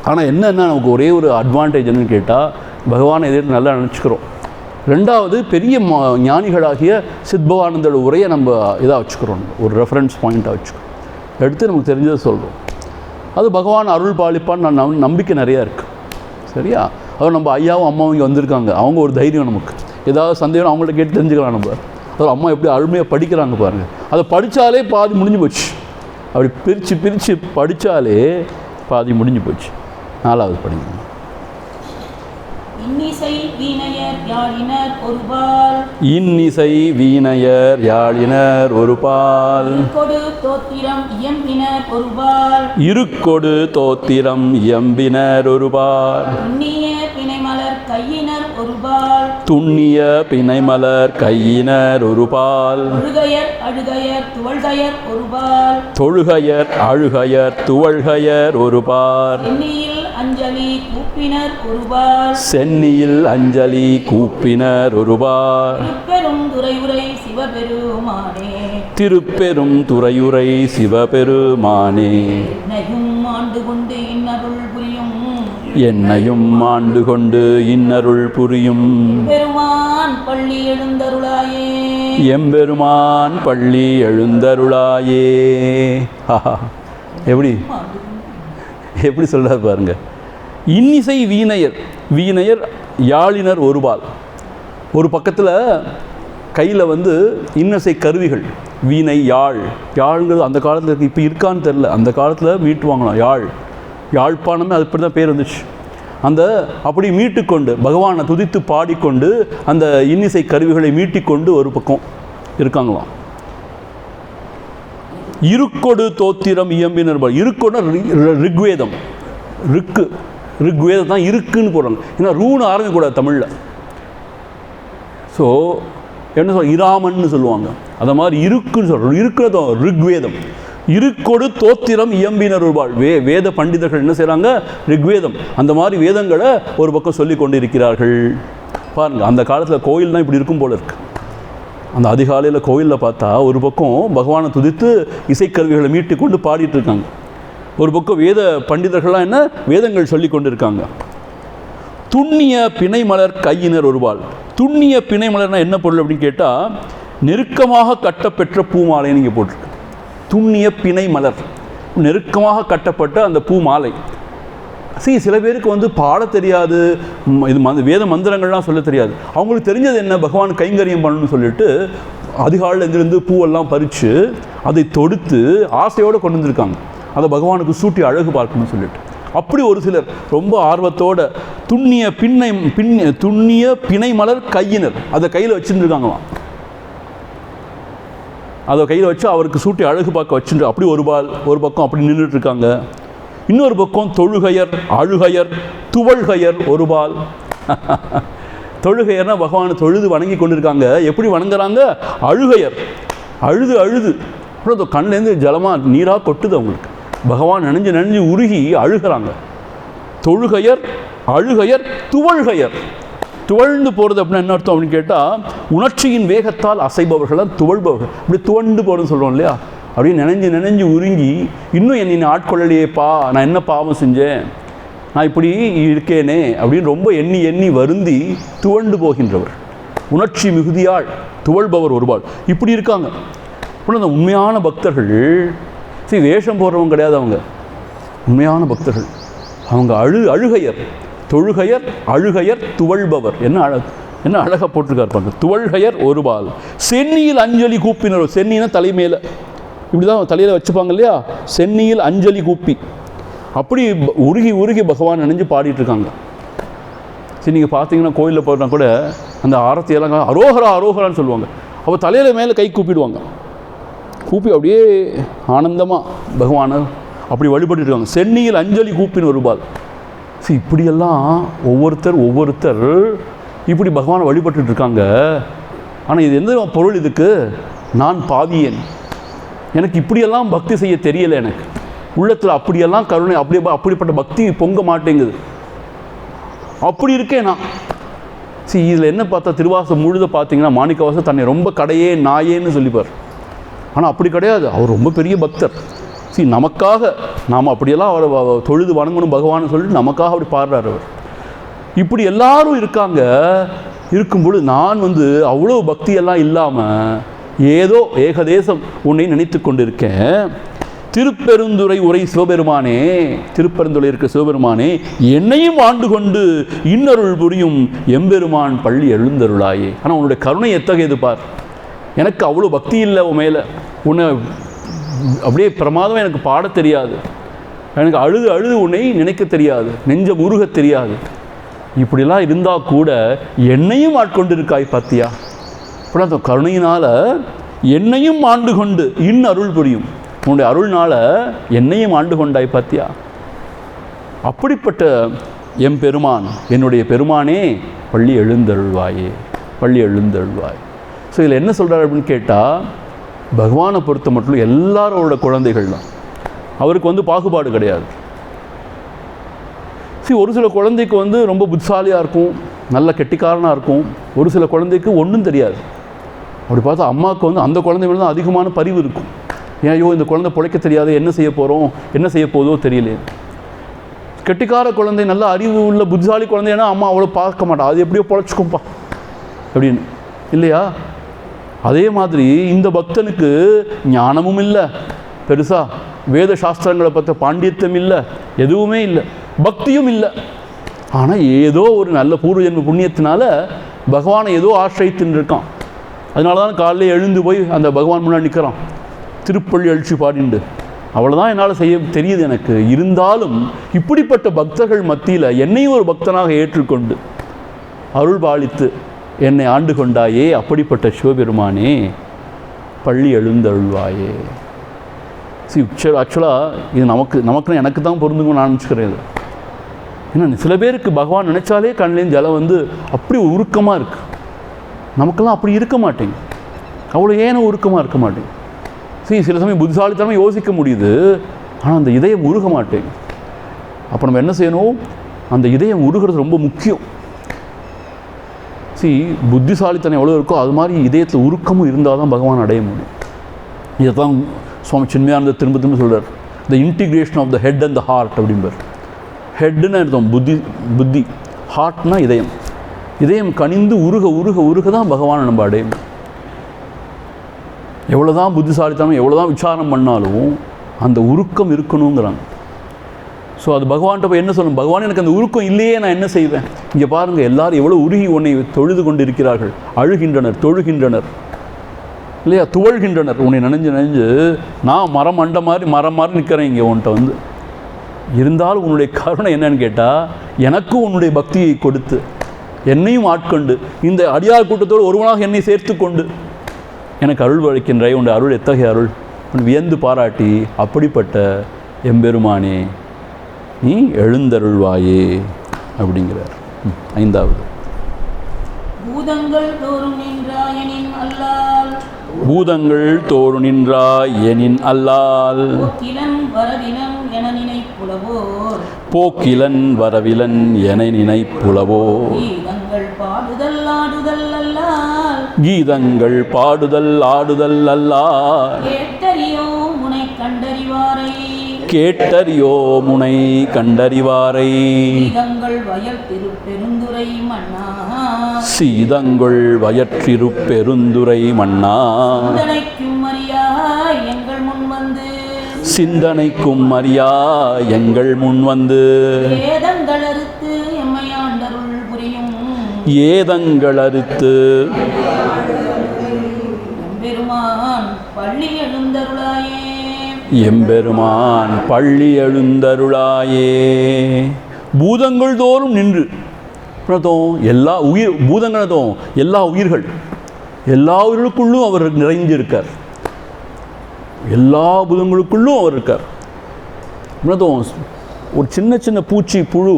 ஆனால் என்னென்னா நமக்கு ஒரே ஒரு அட்வான்டேஜ் என்னன்னு கேட்டால், பகவானை எதிர நல்லா நினச்சிக்கிறோம். 2வது, பெரிய ஞானிகளாகிய சித்பவானந்தோட உரையை நம்ம இதாக வச்சுக்கிறோம், ஒரு ரெஃபரன்ஸ் பாயிண்ட்டாக வச்சுக்கிறோம், எடுத்து நமக்கு தெரிஞ்சதை சொல்கிறோம். அது பகவான் அருள் பாலிப்பான்னு நம்பிக்கை நிறையா இருக்குது. சரியா? அதுவும் நம்ம ஐயாவும் அம்மாவும் இங்கே வந்திருக்காங்க, அவங்க ஒரு தைரியம் நமக்கு. ஏதாவது சந்தேகம் அவங்கள்ட்ட கேட்டு தெரிஞ்சுக்கலாம் நம்ம. அதாவது அம்மா எப்படி அருமையாக படிக்கிறாங்க பாருங்கள். அதை படித்தாலே பாதி முடிஞ்சு போச்சு. அப்படி பிரித்து படித்தாலே பாதி முடிஞ்சு போச்சு. 4வது படிங்க. இன்னிசை வீணையர் யாழினர் ஒருபால், இன்னிசை வீணையர் யாழினர் ஒருபால், கொடு தோத்திரம் இயம்பினர் ஒருபால், இருக்கொடு தோத்திரம் இயம்பினர் ஒருபால், துண்ணிய பிணைமலர் கையினர் ஒருபால், துண்ணிய பிணைமலர் கையினர் ஒருபால், தொழுகையர் அழுகையர் துவள்கையர் ஒருபால், தொழுகையர் அழுகையர் துவள்கையர் ஒருபால், சென்னியில் அஞ்சலி கூப்பினர் ஒருபால், சென்னியில் அஞ்சலி கூப்பினர் ஒருபால், திருப்பெரும் துறையுரை சிவபெருமானே, திருப்பெரும் துறையுரை சிவபெருமானே, என்னையும் ஆண்டு கொண்டு இன்னருள் புரியும், என்னையும் ஆண்டு கொண்டு இன்னருள் புரியும், பெருமான் பள்ளி எழுந்தருளாயே, எம்பெருமான் பள்ளி எழுந்தருளாயே. எப்படி சொல்கிறார் பாருங்க. இன்னிசை வீணையர், வீணையர் யாழினர் ஒருபால். ஒரு பக்கத்தில் கையில் இன்னிசை கருவிகள், வீணை, யாழ்ங்கிறது அந்த காலத்தில் இருக்குது, இப்போ இருக்கான்னு தெரில. அந்த காலத்தில் மீட்டு வாங்கலாம் யாழ்ப்பாணமே அது இப்படி தான் பேர் வந்துச்சு. அப்படி மீட்டுக்கொண்டு பகவானை துதித்து பாடிக்கொண்டு அந்த இன்னிசை கருவிகளை மீட்டிக்கொண்டு ஒரு பக்கம் இருக்காங்களாம். இருக்கொடு தோத்திரம் இயம்பினர். இருக்கொடு ரிக்வேதம், ரிக்வேதம் தான் இருக்குன்னு போடுறாங்க. ஏன்னா ரூன்னு ஆரம்பிக்கக்கூடாது தமிழில். ஸோ என்ன சொல்ல, இராமன்னு சொல்லுவாங்க. அதை மாதிரி இருக்குன்னு சொல்கிறோம். இருக்கிறதும் ரிக்வேதம். இருக்கொடு தோத்திரம் இயம்பினர் ஒருபால். வேத பண்டிதர்கள் என்ன செய்கிறாங்க, ரிக்வேதம் அந்த மாதிரி வேதங்களை ஒரு பக்கம் சொல்லி கொண்டு இருக்கிறார்கள். பாருங்கள், அந்த காலத்தில் கோயில் தான் இப்படி இருக்கும் போல இருக்குது. அந்த அதிகாலையில் கோயிலில் பார்த்தா ஒரு பக்கம் பகவானை துதித்து இசைக்கருவிகளை மீட்டு கொண்டு பாடிட்டு இருக்காங்க, ஒரு பக்கம் வேத பண்டிதர்கள்லாம் என்ன வேதங்கள் சொல்லி கொண்டு இருக்காங்க. துண்ணிய பிணைமலர் கையினர் ஒருபால். துண்ணிய பிணைமலர்னா என்ன பொருள் அப்படின்னு கேட்டால், நெருக்கமாக கட்டப்பெற்ற பூமாலைன்னு இங்கே போட்டிருக்கு. துண்ணிய பிணைமலர், நெருக்கமாக கட்டப்பட்ட அந்த பூ மாலை. சில பேருக்கு பாட தெரியாது, இது வேத மந்திரங்கள்லாம் சொல்ல தெரியாது. அவங்களுக்கு தெரிஞ்சது என்ன, பகவான் கைங்கரியம் பண்ணணும்னு சொல்லிட்டு அதிகாலையில் எழுந்திருந்து பூவெல்லாம் பறித்து அதை தொடுத்து ஆசையோடு கொண்டு வந்திருக்காங்க. அதை பகவானுக்கு சூட்டி அழகு பார்க்கணும்னு சொல்லிட்டு. அப்படி ஒரு சிலர் ரொம்ப ஆர்வத்தோட துண்ணிய பிணை மலர் கையினர் அதை கையில் வச்சுருக்காங்களாம். அதை கையில் வச்சு அவருக்கு சூட்டி அழகு பார்க்க வச்சுட்டு அப்படி ஒரு பக்கம் அப்படி நின்றுட்டுருக்காங்க. இன்னொரு பக்கம் தொழுகையர் அழுகையர் துவள்கையர் ஒருபால். தொழுகையர்னா பகவானை தொழுது வணங்கி கொண்டிருக்காங்க. எப்படி வணங்குறாங்க, அழுகையர் அழுது அப்புறம் கண்ணிலேருந்து ஜலமாக நீராக கொட்டுது அவங்களுக்கு. பகவான் நினைஞ்சு உருகி அழுகிறாங்க. தொழுகையர் அழுகையர் துவள்கையர். துவழ்ந்து போகிறது அப்படின்னா என்ன அர்த்தம் அப்படின்னு கேட்டால், உணர்ச்சியின் வேகத்தால் அசைபவர்கள் துவள்பவர்கள். அப்படி துவண்டு போகிறதுன்னு சொல்கிறோம் இல்லையா, அப்படியே நினைஞ்சு உருங்கி, இன்னும் என்னை ஆட்கொள்ளலையேப்பா, நான் என்ன பாவம் செஞ்சேன், நான் இப்படி இருக்கேனே அப்படின்னு ரொம்ப எண்ணி வருந்தி துவண்டு போகின்றவர். உணர்ச்சி மிகுதியால் துவள்பவர் ஒருபால். இப்படி இருக்காங்க. அப்புறம் அந்த உண்மையான பக்தர்கள், வேஷம் போடுறவங்க கிடையாது அவங்க, உண்மையான பக்தர்கள். அவங்க அழுகையர் தொழுகையர் அழுகையர் துவள்பவர். என்ன என்ன அழகாக போட்டிருக்காரு பாருங்க. துவள்கையர் ஒருபால் சென்னியில் அஞ்சலி கூப்பினர். சென்னினா தலைமையில் இப்படி தான் தலையில் வச்சுப்பாங்க இல்லையா, சென்னியில் அஞ்சலி கூப்பி அப்படி உருகி உருகி பகவான் நினைஞ்சு பாடிட்டு இருக்காங்க. சரி, நீங்கள் பார்த்தீங்கன்னா கோயிலில் போனால் கூட அந்த ஆரத்தியெல்லாம் அரோகரா அரோகரான்னு சொல்லுவாங்க. அப்போ தலையில் மேலே கை கூப்பிடுவாங்க, கூப்பி அப்படியே ஆனந்தமாக பகவானை அப்படி வழிபட்டு இருக்காங்க. சென்னியில் அஞ்சலி கூப்பின்னு ஒருபால். சரி, இப்படியெல்லாம் ஒவ்வொருத்தர் இப்படி பகவானை வழிபட்டு இருக்காங்க. ஆனால் இது எந்த பொருள் இதுக்கு? நான் பாவியேன், எனக்கு இப்படியெல்லாம் பக்தி செய்ய தெரியலை, எனக்கு உள்ளத்தில் அப்படியெல்லாம் கருணை அப்படிப்பட்ட பக்தி பொங்க மாட்டேங்குது, அப்படி இருக்கேன் நான். சரி, இதில் என்ன பார்த்தா திருவாசகம் முழுத பார்த்தீங்கன்னா மாணிக்கவாசகர் தன்னை ரொம்ப கடையே நாயேன்னு சொல்லிப்பார். ஆனால் அப்படி கிடையாது, அவர் ரொம்ப பெரிய பக்தர். சரி, நமக்காக நாம் அப்படியெல்லாம் அவரை தொழுது வணங்கணும் பகவான்னு சொல்லிட்டு நமக்காக அப்படி பாடுறார் அவர். இப்படி எல்லாரும் இருக்காங்க. இருக்கும்பொழுது நான் அவ்வளோ பக்தியெல்லாம் இல்லாமல் ஏதோ ஏகதேசம் உன்னை நினைத்து கொண்டு இருக்கேன். திருப்பெருந்துறை உரை சிவபெருமானே, திருப்பெருந்துறை இருக்க சிவபெருமானே, என்னையும் ஆண்டு கொண்டு இன்னருள் புரியும் எம்பெருமான் பள்ளி எழுந்தருளாயே. ஆனால் உன்னுடைய கருணை எத்தகையது பார். எனக்கு அவ்வளோ பக்தி இல்லை உன் மேலே, உன்னை அப்படியே பிரமாதம் எனக்கு பாட தெரியாது, எனக்கு அழுது அழுது உன்னை நினைக்க தெரியாது, நெஞ்சம் உருக தெரியாது. இப்படிலாம் இருந்தால் கூட என்னையும் ஆட்கொண்டு இருக்காய் பார்த்தியா. அப்படி அந்த கருணையினால் என்னையும் ஆண்டு கொண்டு அருள் புரியும், உன்னுடைய அருள்னால் என்னையும் ஆண்டு கொண்டாய் பார்த்தியா. அப்படிப்பட்ட எம்பெருமான், என்னுடைய பெருமானே பள்ளி எழுந்தருள்வாயே, பள்ளி எழுந்தருள்வாய். ஸோ இதில் என்ன சொல்கிறார் அப்படின்னு கேட்டால், பகவானை பொறுத்த மட்டும் எல்லாரோட குழந்தைகள் தான், அவருக்கு பாகுபாடு கிடையாது. ஒரு சில குழந்தைக்கு ரொம்ப புத்திசாலியாக இருக்கும், நல்ல கெட்டிக்காரனாக இருக்கும். ஒரு சில குழந்தைக்கு ஒன்றும் தெரியாது. அப்படி பார்த்தா அம்மாவுக்கு அந்த குழந்தை மேலே தான் அதிகமான பரிவு இருக்கும். ஏன், ஐயோ இந்த குழந்தை பிழைக்க தெரியாது, என்ன செய்ய போகிறோம், என்ன செய்ய போதோ தெரியல. கெட்டிக்கார குழந்தை, நல்ல அறிவு உள்ள புத்திசாலி குழந்தைன்னா அம்மா அவ்வளோ பார்க்க மாட்டா, அது எப்படியோ பிழைச்சிக்கும்பா அப்படின்னு இல்லையா. அதே மாதிரி இந்த பக்தனுக்கு ஞானமும் இல்லை பெருசா, வேத சாஸ்திரங்களை பற்ற பாண்டியத்தம் இல்லை, எதுவுமே இல்லை, பக்தியும் இல்லை. ஆனால் ஏதோ ஒரு நல்ல பூர்வ ஜென்ம புண்ணியத்தினால பகவானை ஏதோ ஆசிரியத்துன்னு இருக்கான். அதனால தான் காலையில் எழுந்து போய் அந்த பகவான் முன்னாடி நிற்கிறான், திருப்பள்ளி எழுச்சி பாடிண்டு. அவ்வளோதான் என்னால் செய்ய தெரியுது எனக்கு. இருந்தாலும் இப்படிப்பட்ட பக்தர்கள் மத்தியில் என்னையும் ஒரு பக்தனாக ஏற்றுக்கொண்டு அருள் பாலித்து என்னை ஆண்டு கொண்டாயே, அப்படிப்பட்ட சிவபெருமானே பள்ளி எழுந்தருள்வாயே. ஆக்சுவலாக இது நமக்குன்னு எனக்கு தான் பொருந்துங்க நான் நினச்சிக்கிறேன். இது ஏன்னா சில பேருக்கு பகவான் நினச்சாலே கண்ணிலேயும் ஜலம் அப்படி உருக்கமாக இருக்குது, நமக்கெல்லாம் அப்படி இருக்க மாட்டேங்க, அவ்வளோ ஏன உருக்கமாக இருக்க மாட்டேங்க. சில சமயம் புத்திசாலித்தனமாக யோசிக்க முடியுது, ஆனால் அந்த இதயம் உருக மாட்டேங்க. அப்போ நம்ம என்ன செய்யணும், அந்த இதயம் உருகிறது ரொம்ப முக்கியம். புத்திசாலித்தனம் எவ்வளோ இருக்கோ அது மாதிரி இதயத்தில் உருக்கமும் இருந்தால் தான் பகவான் அடைய முடியும். இதை தான் சுவாமி சின்மயானந்தர் திரும்ப திரும்ப சொல்கிறார், the integration of the head and the heart அப்படிம்பார். ஹெட்டுன்னு அர்த்தம் புத்தி, ஹார்ட்னா இதயம். இதயம் கனிந்து உருக உருக உருக தான் பகவானை நம்ம அடையும். எவ்வளோ தான் புத்திசாலித்தனம், எவ்வளோ தான் விசாரம் பண்ணாலும் அந்த உருக்கம் இருக்கணுங்கிறாங்க. ஸோ அது பகவான்கிட்ட போய் என்ன சொல்லணும், பகவான் எனக்கு அந்த உருக்கம் இல்லையே, நான் என்ன செய்வேன். இங்கே பாருங்கள், எல்லாரும் எவ்வளோ உருகி உன்னை தொழுது கொண்டு இருக்கிறார்கள், அழுகின்றனர், தொழுகின்றனர் இல்லையா, துவழ்கின்றனர். உன்னை நினைஞ்சு நான் மரம் மாதிரி நிற்கிறேன் இங்கே உன்கிட்ட இருந்தாலும் உன்னுடைய கருணை என்னன்னு கேட்டால், எனக்கும் உன்னுடைய பக்தியை கொடுத்து என்னையும் ஆட்கொண்டு இந்த அடியார் கூட்டத்தோடு ஒருவனாக என்னை சேர்த்து கொண்டு எனக்கு அருள் வழிக்கின்றாய். உன்னுடைய அருள் எத்தகைய அருள் வியந்து பாராட்டி, அப்படிப்பட்ட எம்பெருமானே நீ எழுந்தருள்வாயே அப்படிங்கிறார். 5வது, பூதங்கள் தோறும் நின்றாயனின் அல்லால், பூதங்கள் தோறு நின்றாய் எனின் அல்லால், போக்கிலன் வரவிலன் என நினைப்புலவோர், போக்கிலன் வரவிலன் என நினைப்புலவோர், கீதங்கள் பாடுதல் ஆடுதல் அல்லால், கீதங்கள் பாடுதல் ஆடுதல் அல்லால், கேட்டறியோ முனை கண்டறிவாரை, கேட்டறியோ முனை கண்டறிவாரை, சீதங்கள் வயல் திருப்பெருந்துரை மன்னா, சீதங்கள் வயற்றிரு பெருந்துரை மன்னா, சிந்தனைக்கும் அறியா எங்கள் முன் வந்து, சிந்தனைக்கும் அறியா எங்கள் முன் வந்து, வேதங்கள் அறுத்து எம்மையாண்டருள் புரியும், ஏதங்கள் அறுத்து எம்பெருமான் பள்ளி எழுந்தருளாயே. எம்பெருமான் பள்ளி எழுந்தருளாயே. பூதங்கள் தோறும் நின்று எல்லா பூதங்களதும் எல்லா உயிர்களுக்குள்ளும் அவர் நிறைந்திருக்கார். எல்லா பூதங்களுக்குள்ளும் அவர் இருக்கார். ஒரு சின்ன சின்ன பூச்சி, புழு,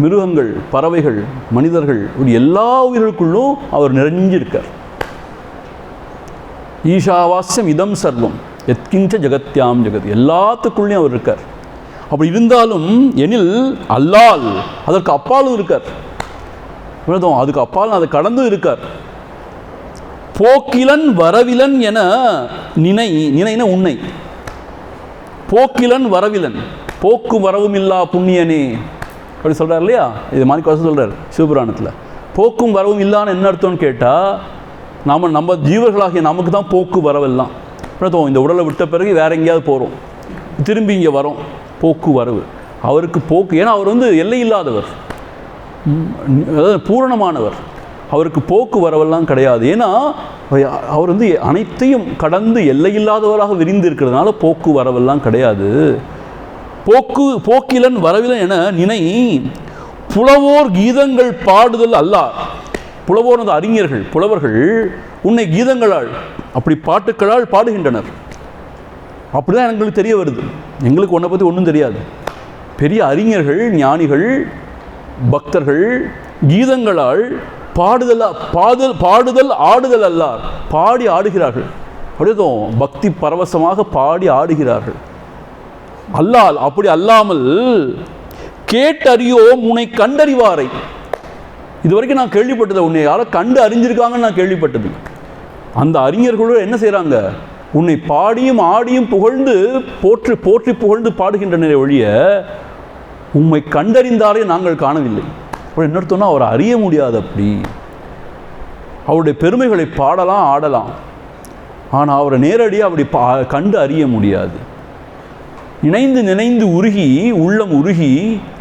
மிருகங்கள், பறவைகள், மனிதர்கள், எல்லா உயிர்களுக்குள்ளும் அவர் நிறைஞ்சிருக்கார். ஈஷாவாஸ்யம் இதம் சர்வம் எத்கிஞ்ச ஜகத்யாம் ஜெகத், எல்லாத்துக்குள்ளேயும் அவர் இருக்கார். அப்படி இருந்தாலும் எனில் அல்லால் அதற்கு அப்பாலும் இருக்கார். அதுக்கு அப்பாலும் அதை கடந்தும் இருக்கார். போக்கிலன் வரவிலன் என நினைன உன்னை. போக்கிலன் வரவிலன், போக்கு வரவும் இல்லா புண்ணியனே அப்படி சொல்கிறார் இல்லையா? இது மாணிக்கவாசகர் சொல்கிறார் சிவபுராணத்தில். போக்கும் வரவும் இல்லான்னு என்ன அர்த்தம்னு கேட்டால், நம்ம ஜீவர்களாகிய நமக்கு தான் போக்கு வரவெல்லாம். இந்த உடலை விட்ட பிறகு வேற எங்கேயாவது போகிறோம், திரும்பி இங்கே வரோம். போக்கு வரவு அவருக்கு போக்கு. ஏன்னா அவர் எல்லை இல்லாதவர், அதாவது பூரணமானவர். அவருக்கு போக்கு வரவெல்லாம் கிடையாது. ஏன்னா அவர் அனைத்தையும் கடந்து எல்லையில்லாதவராக விரிந்து இருக்கிறதுனால போக்கு வரவெல்லாம் கிடையாது. போக்கிலன் வரவிலன் என நினை புலவோர் கீதங்கள் பாடுதல் அல்லார். புலவோர் அந்த அறிஞர்கள், புலவர்கள் உன்னை கீதங்களால், அப்படி பாட்டுக்களால் பாடுகின்றனர். அப்படிதான் எங்களுக்கு தெரிய வருது. எங்களுக்கு உன்னை பற்றி ஒன்றும் தெரியாது. பெரிய அறிஞர்கள், ஞானிகள், பக்தர்கள் கீதங்களால் பாடுதல் ஆடுதல் அல்லார், பாடி ஆடுகிறார்கள். அப்படிதான் பக்தி பரவசமாக பாடி ஆடுகிறார்கள். அல்லால் அப்படி அல்லாமல் கேட்டறியோம் உன்னை கண்டறிவாரை. இதுவரைக்கும் நான் கேள்விப்பட்டது, உன்னை யாரை கண்டு அறிஞ்சிருக்காங்கன்னு நான் கேள்விப்பட்டது. அந்த அறிஞர்களோடு என்ன செய்கிறாங்க? உன்னை பாடியும் ஆடியும் புகழ்ந்து போற்றி புகழ்ந்து பாடுகின்றனரே ஒழிய உம்மை கண்டறிந்தாரே நாங்கள் காணவில்லை. அப்படி என்ன அர்த்தம்னா, அவரை அறிய முடியாது. அப்படி அவருடைய பெருமைகளை பாடலாம், ஆடலாம், ஆனால் அவரை நேரடியாக அப்படி கண்டு அறிய முடியாது. நினைந்து உருகி, உள்ளம் உருகி,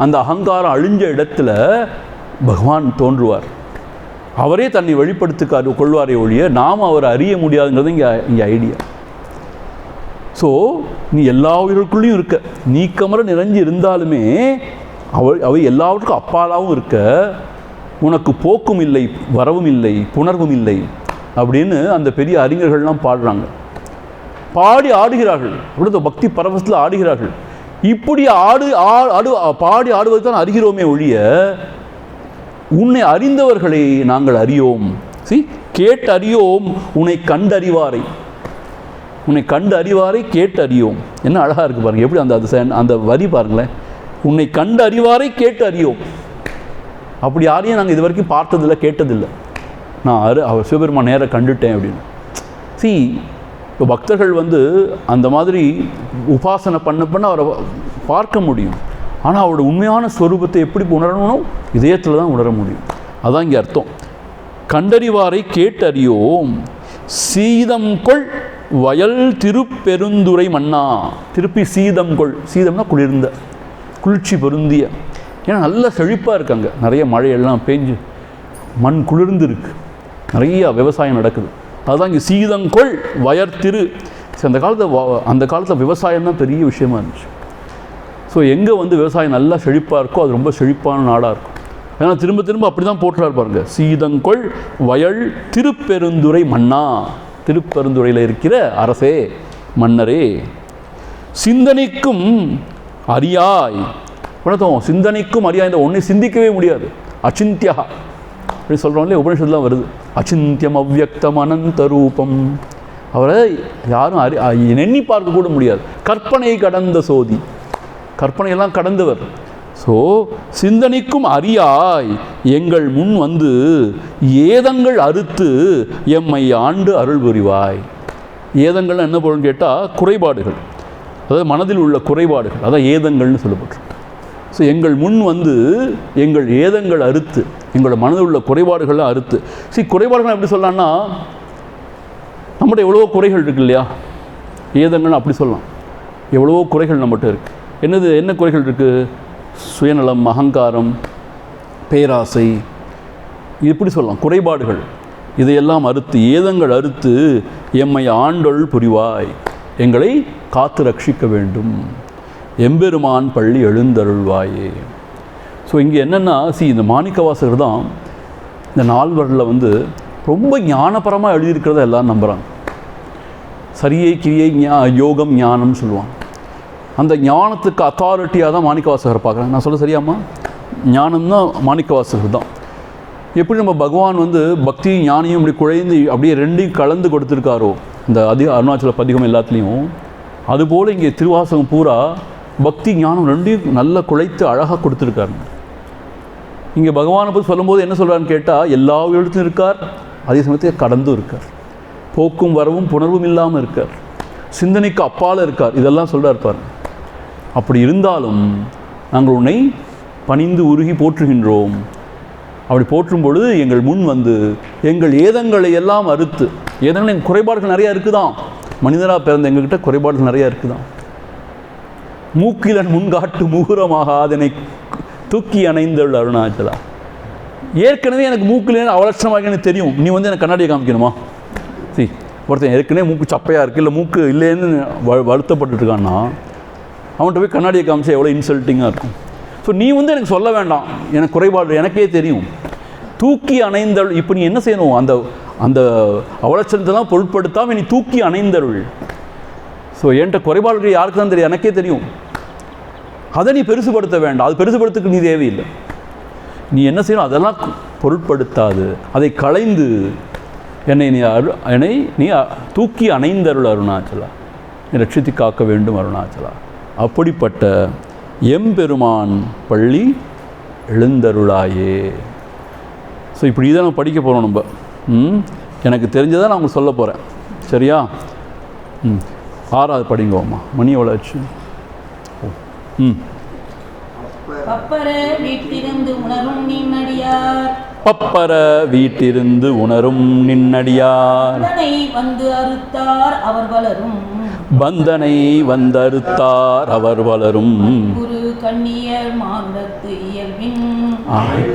அந்த அகங்காரம் அழிஞ்ச இடத்துல பகவான் தோன்றுவார். அவரே தன்னை வெளிப்படுத்தி கொள்வாரே ஒழிய நாம் அவரை அறிய முடியாதுங்கிறது இங்கே ஐடியா. ஸோ நீ எல்லா உயிர்களுக்குள்ளேயும் இருக்க, நீக்கமர நிறைஞ்சு இருந்தாலுமே அவை எல்லாவற்றுக்கும் அப்பாலாகவும் இருக்க. உனக்கு போக்கும் இல்லை, வரவும் இல்லை, புணர்வும் இல்லை அப்படின்னு அந்த பெரிய அறிஞர்கள்லாம் பாடுறாங்க, பாடி ஆடுகிறார்கள். அப்படியே பக்தி பரவசத்தில் ஆடுகிறார்கள். இப்படி பாடி ஆடுவது தான் அறிகிறோமே ஒழிய உன்னை அறிந்தவர்களை நாங்கள் அறியோம். கேட்டு அறியோம் உன்னை கண்டறிவாரை. உன்னை கண்டு அறிவாரை கேட்டு அறியோம். என்ன அழகாக இருக்குது பாருங்கள். எப்படி அந்த வரி பாருங்களேன். உன்னை கண்டு அறிவாரை கேட்டு அறியோம். அப்படி யாரையும் நாங்கள் இது வரைக்கும் பார்த்ததில்லை, கேட்டதில்லை. நான் அவர் சிவபெருமான் நேராக கண்டுட்டேன் அப்படின்னு. இப்போ பக்தர்கள் அந்த மாதிரி உபாசனை பண்ண அவரை பார்க்க முடியும். ஆனால் அவரோட உண்மையான ஸ்வரூபத்தை எப்படி உணரணும்? இதயத்தில் தான் உணர முடியும். அதான் இங்கே அர்த்தம். கண்டறிவாரை கேட்டறியோம் சீதம் கொள் வயல் திருப்பெருந்துறை மன்னா. திருப்பி சீதம் கொள். சீதம்னா குளிர்ந்த, குளிர்ச்சி பொருந்திய. ஏன்னா நல்ல செழிப்பாக இருக்காங்க, நிறைய மழையெல்லாம் பெஞ்சு மண் குளிர்ந்து இருக்கு, நிறைய விவசாயம் நடக்குது. அதுதான் இங்கே சீதங்கொள் வயர் திரு. அந்த காலத்தில் விவசாயம் தான் பெரிய விஷயமா இருந்துச்சு. ஸோ எங்கே விவசாயம் நல்லா செழிப்பாக இருக்கோ அது ரொம்ப செழிப்பான நாடாக இருக்கும். ஏன்னா திரும்ப அப்படி தான் போட்டுறாரு பாருங்க. சீதங்கொள் வயல் திருப்பெருந்துறை மன்னா. திருப்பெருந்துறையில் இருக்கிற அரசே, மன்னரே. சிந்தனைக்கும் அறியாய். சிந்தனைக்கும் அறியாய். இந்த ஒன்றை சிந்திக்கவே முடியாது. அச்சிந்தியா அப்படி சொல்கிறோம் இல்லையா? உபனிஷத்துலாம் வருது. அச்சிந்தியம் அவ்யக்தம் அனந்த ரூபம். அவரை யாரும் எண்ணி பார்க்க கூட முடியாது. கற்பனை கடந்த சோதி, கற்பனையெல்லாம் கடந்தவர். ஸோ சிந்தனைக்கும் அறியாய் எங்கள் முன் ஏதங்கள் அறுத்து எம்மை ஆண்டு அருள் புரிவாய். ஏதங்கள் என்ன பொருள்னு கேட்டால் குறைபாடுகள், அதாவது மனதில் உள்ள குறைபாடுகள், அதான் ஏதங்கள்னு சொல்லப்பட்டிருக்கு. ஸோ எங்கள் முன் எங்கள் ஏதங்கள் அறுத்து, எங்களோட மனதில் உள்ள குறைபாடுகளை அறுத்து. குறைபாடுகள் எப்படி சொல்லலாம்னா, நம்மகிட்ட எவ்வளவோ குறைகள் இருக்குது இல்லையா? ஏதங்கள்னு அப்படி சொல்லலாம். எவ்வளவோ குறைகள் நம்மகிட்ட இருக்குது. என்ன குறைகள் இருக்குது? சுயநலம், அகங்காரம், பேராசை, எப்படி சொல்லலாம், குறைபாடுகள் இதையெல்லாம் அறுத்து, ஏதங்கள் அறுத்து எம்மை ஆண்டொள் புரிவாய், எங்களை காத்து ரட்சிக்க வேண்டும், எம்பெருமான் பள்ளி எழுந்தருள்வாயே. ஸோ இங்கே என்னென்னா, இந்த மாணிக்கவாசகர் தான் இந்த நால்வரில் வந்து ரொம்ப ஞானபரமாக எழுதியிருக்கிறத எல்லோரும் நம்புகிறாங்க. சரியை கிரியை யோகம் ஞானம்னு சொல்லுவாங்க. அந்த ஞானத்துக்கு அத்தாரிட்டியாக தான் மாணிக்கவாசகரை பார்க்குறேன். நான் சொல்ல சரியாம்மா? ஞானம்னா மாணிக்கவாசகர் தான். எப்படி நம்ம பகவான் வந்து பக்தி ஞானியும் இப்படி குழைந்து அப்படியே ரெண்டையும் கலந்து கொடுத்துருக்காரோ இந்த அருணாச்சல பதிகம் எல்லாத்துலேயும், அதுபோல் இங்கே திருவாசகம் பூரா பக்தி ஞானம் ரெண்டையும் நல்லா குழைத்து அழகாக கொடுத்துருக்காருங்க. இங்கே பகவானை பற்றி சொல்லும்போது என்ன சொல்கிறான்னு கேட்டால், எல்லா எழுத்தும் இருக்கார், அதே சமயத்தில் கடந்தும் இருக்கார், போக்கும் வரவும் புணர்வும் இல்லாமல் இருக்கார், சிந்தனைக்கு அப்பால் இருக்கார், இதெல்லாம் சொல்கிறார் பாருங்க. அப்படி இருந்தாலும் நாங்கள் உன்னை பணிந்து உருகி போற்றுகின்றோம். அப்படி போற்றும் பொழுது எங்கள் முன் வந்து எங்கள் ஏதங்களை எல்லாம் அறுத்து, ஏதங்கள் எங்கள் குறைபாடுகள் நிறையா இருக்குதான், மனிதராக பிறந்த எங்கள்கிட்ட குறைபாடுகள் நிறையா இருக்குதான். மூக்கிலன் முன்காட்டு முகுரமாக அதனை தூக்கி அணைந்துள்ள அருணாச்சலா. ஏற்கனவே எனக்கு மூக்கிலேன்னு அவலட்சணமாக எனக்கு தெரியும், நீ வந்து எனக்கு கண்ணாடியை காமிக்கணுமா? ஒருத்தன் ஏற்கனவே மூக்கு சப்பையாக இருக்குது, இல்லை மூக்கு இல்லைன்னு வருத்தப்பட்டுருக்கான்னா அவன்கிட்ட போய் கண்ணாடியை காமிச்சா எவ்வளோ இன்சல்ட்டிங்காக இருக்கும். ஸோ நீ வந்து எனக்கு சொல்ல வேண்டாம், எனக்கு குறைபாடு எனக்கே தெரியும், தூக்கி அணைந்தள். இப்போ நீ என்ன செய்யணும், அந்த அந்த அவலட்சணத்தெல்லாம் பொருட்படுத்தாமல் நீ தூக்கி அணைந்தருள். ஸோ என்கிட்ட குறைபாடுகள் யாருக்கு தான் தெரியும், எனக்கே தெரியும், அதை நீ பெருசுபடுத்த வேண்டாம், அது பெருசுபடுத்துக்கு நீ தேவையில்லை. நீ என்ன செய்யணும், அதெல்லாம் பொருட்படுத்தாது, அதை களைந்து என்னை நீ தூக்கி அணைந்தருள் அருணாச்சலா, நீ ரட்சித்து காக்க வேண்டும் அருணாச்சலா. அப்படிப்பட்ட எம்பெருமான் பள்ளி எழுந்தருளாயே. ஸோ இப்படி தான் நம்ம படிக்க போகிறோம். நம்ம எனக்கு தெரிஞ்சதை நான் உங்களுக்கு சொல்ல போகிறேன், சரியா? 6வது படிங்கோம்மா. மணி எவ்வளோ ஆச்சு? பப்பர வீட்டிருந்து உணரும் நின்னடியார், பப்பர வீட்டிருந்து உணரும் நின்னடியார், பந்தனை வந்து அறுத்தார் அவர் வளரும், பந்தனை வந்தறுத்தார் அவர் வளரும், குரு கண்ணியர் மானுடத்து இயல்பின்,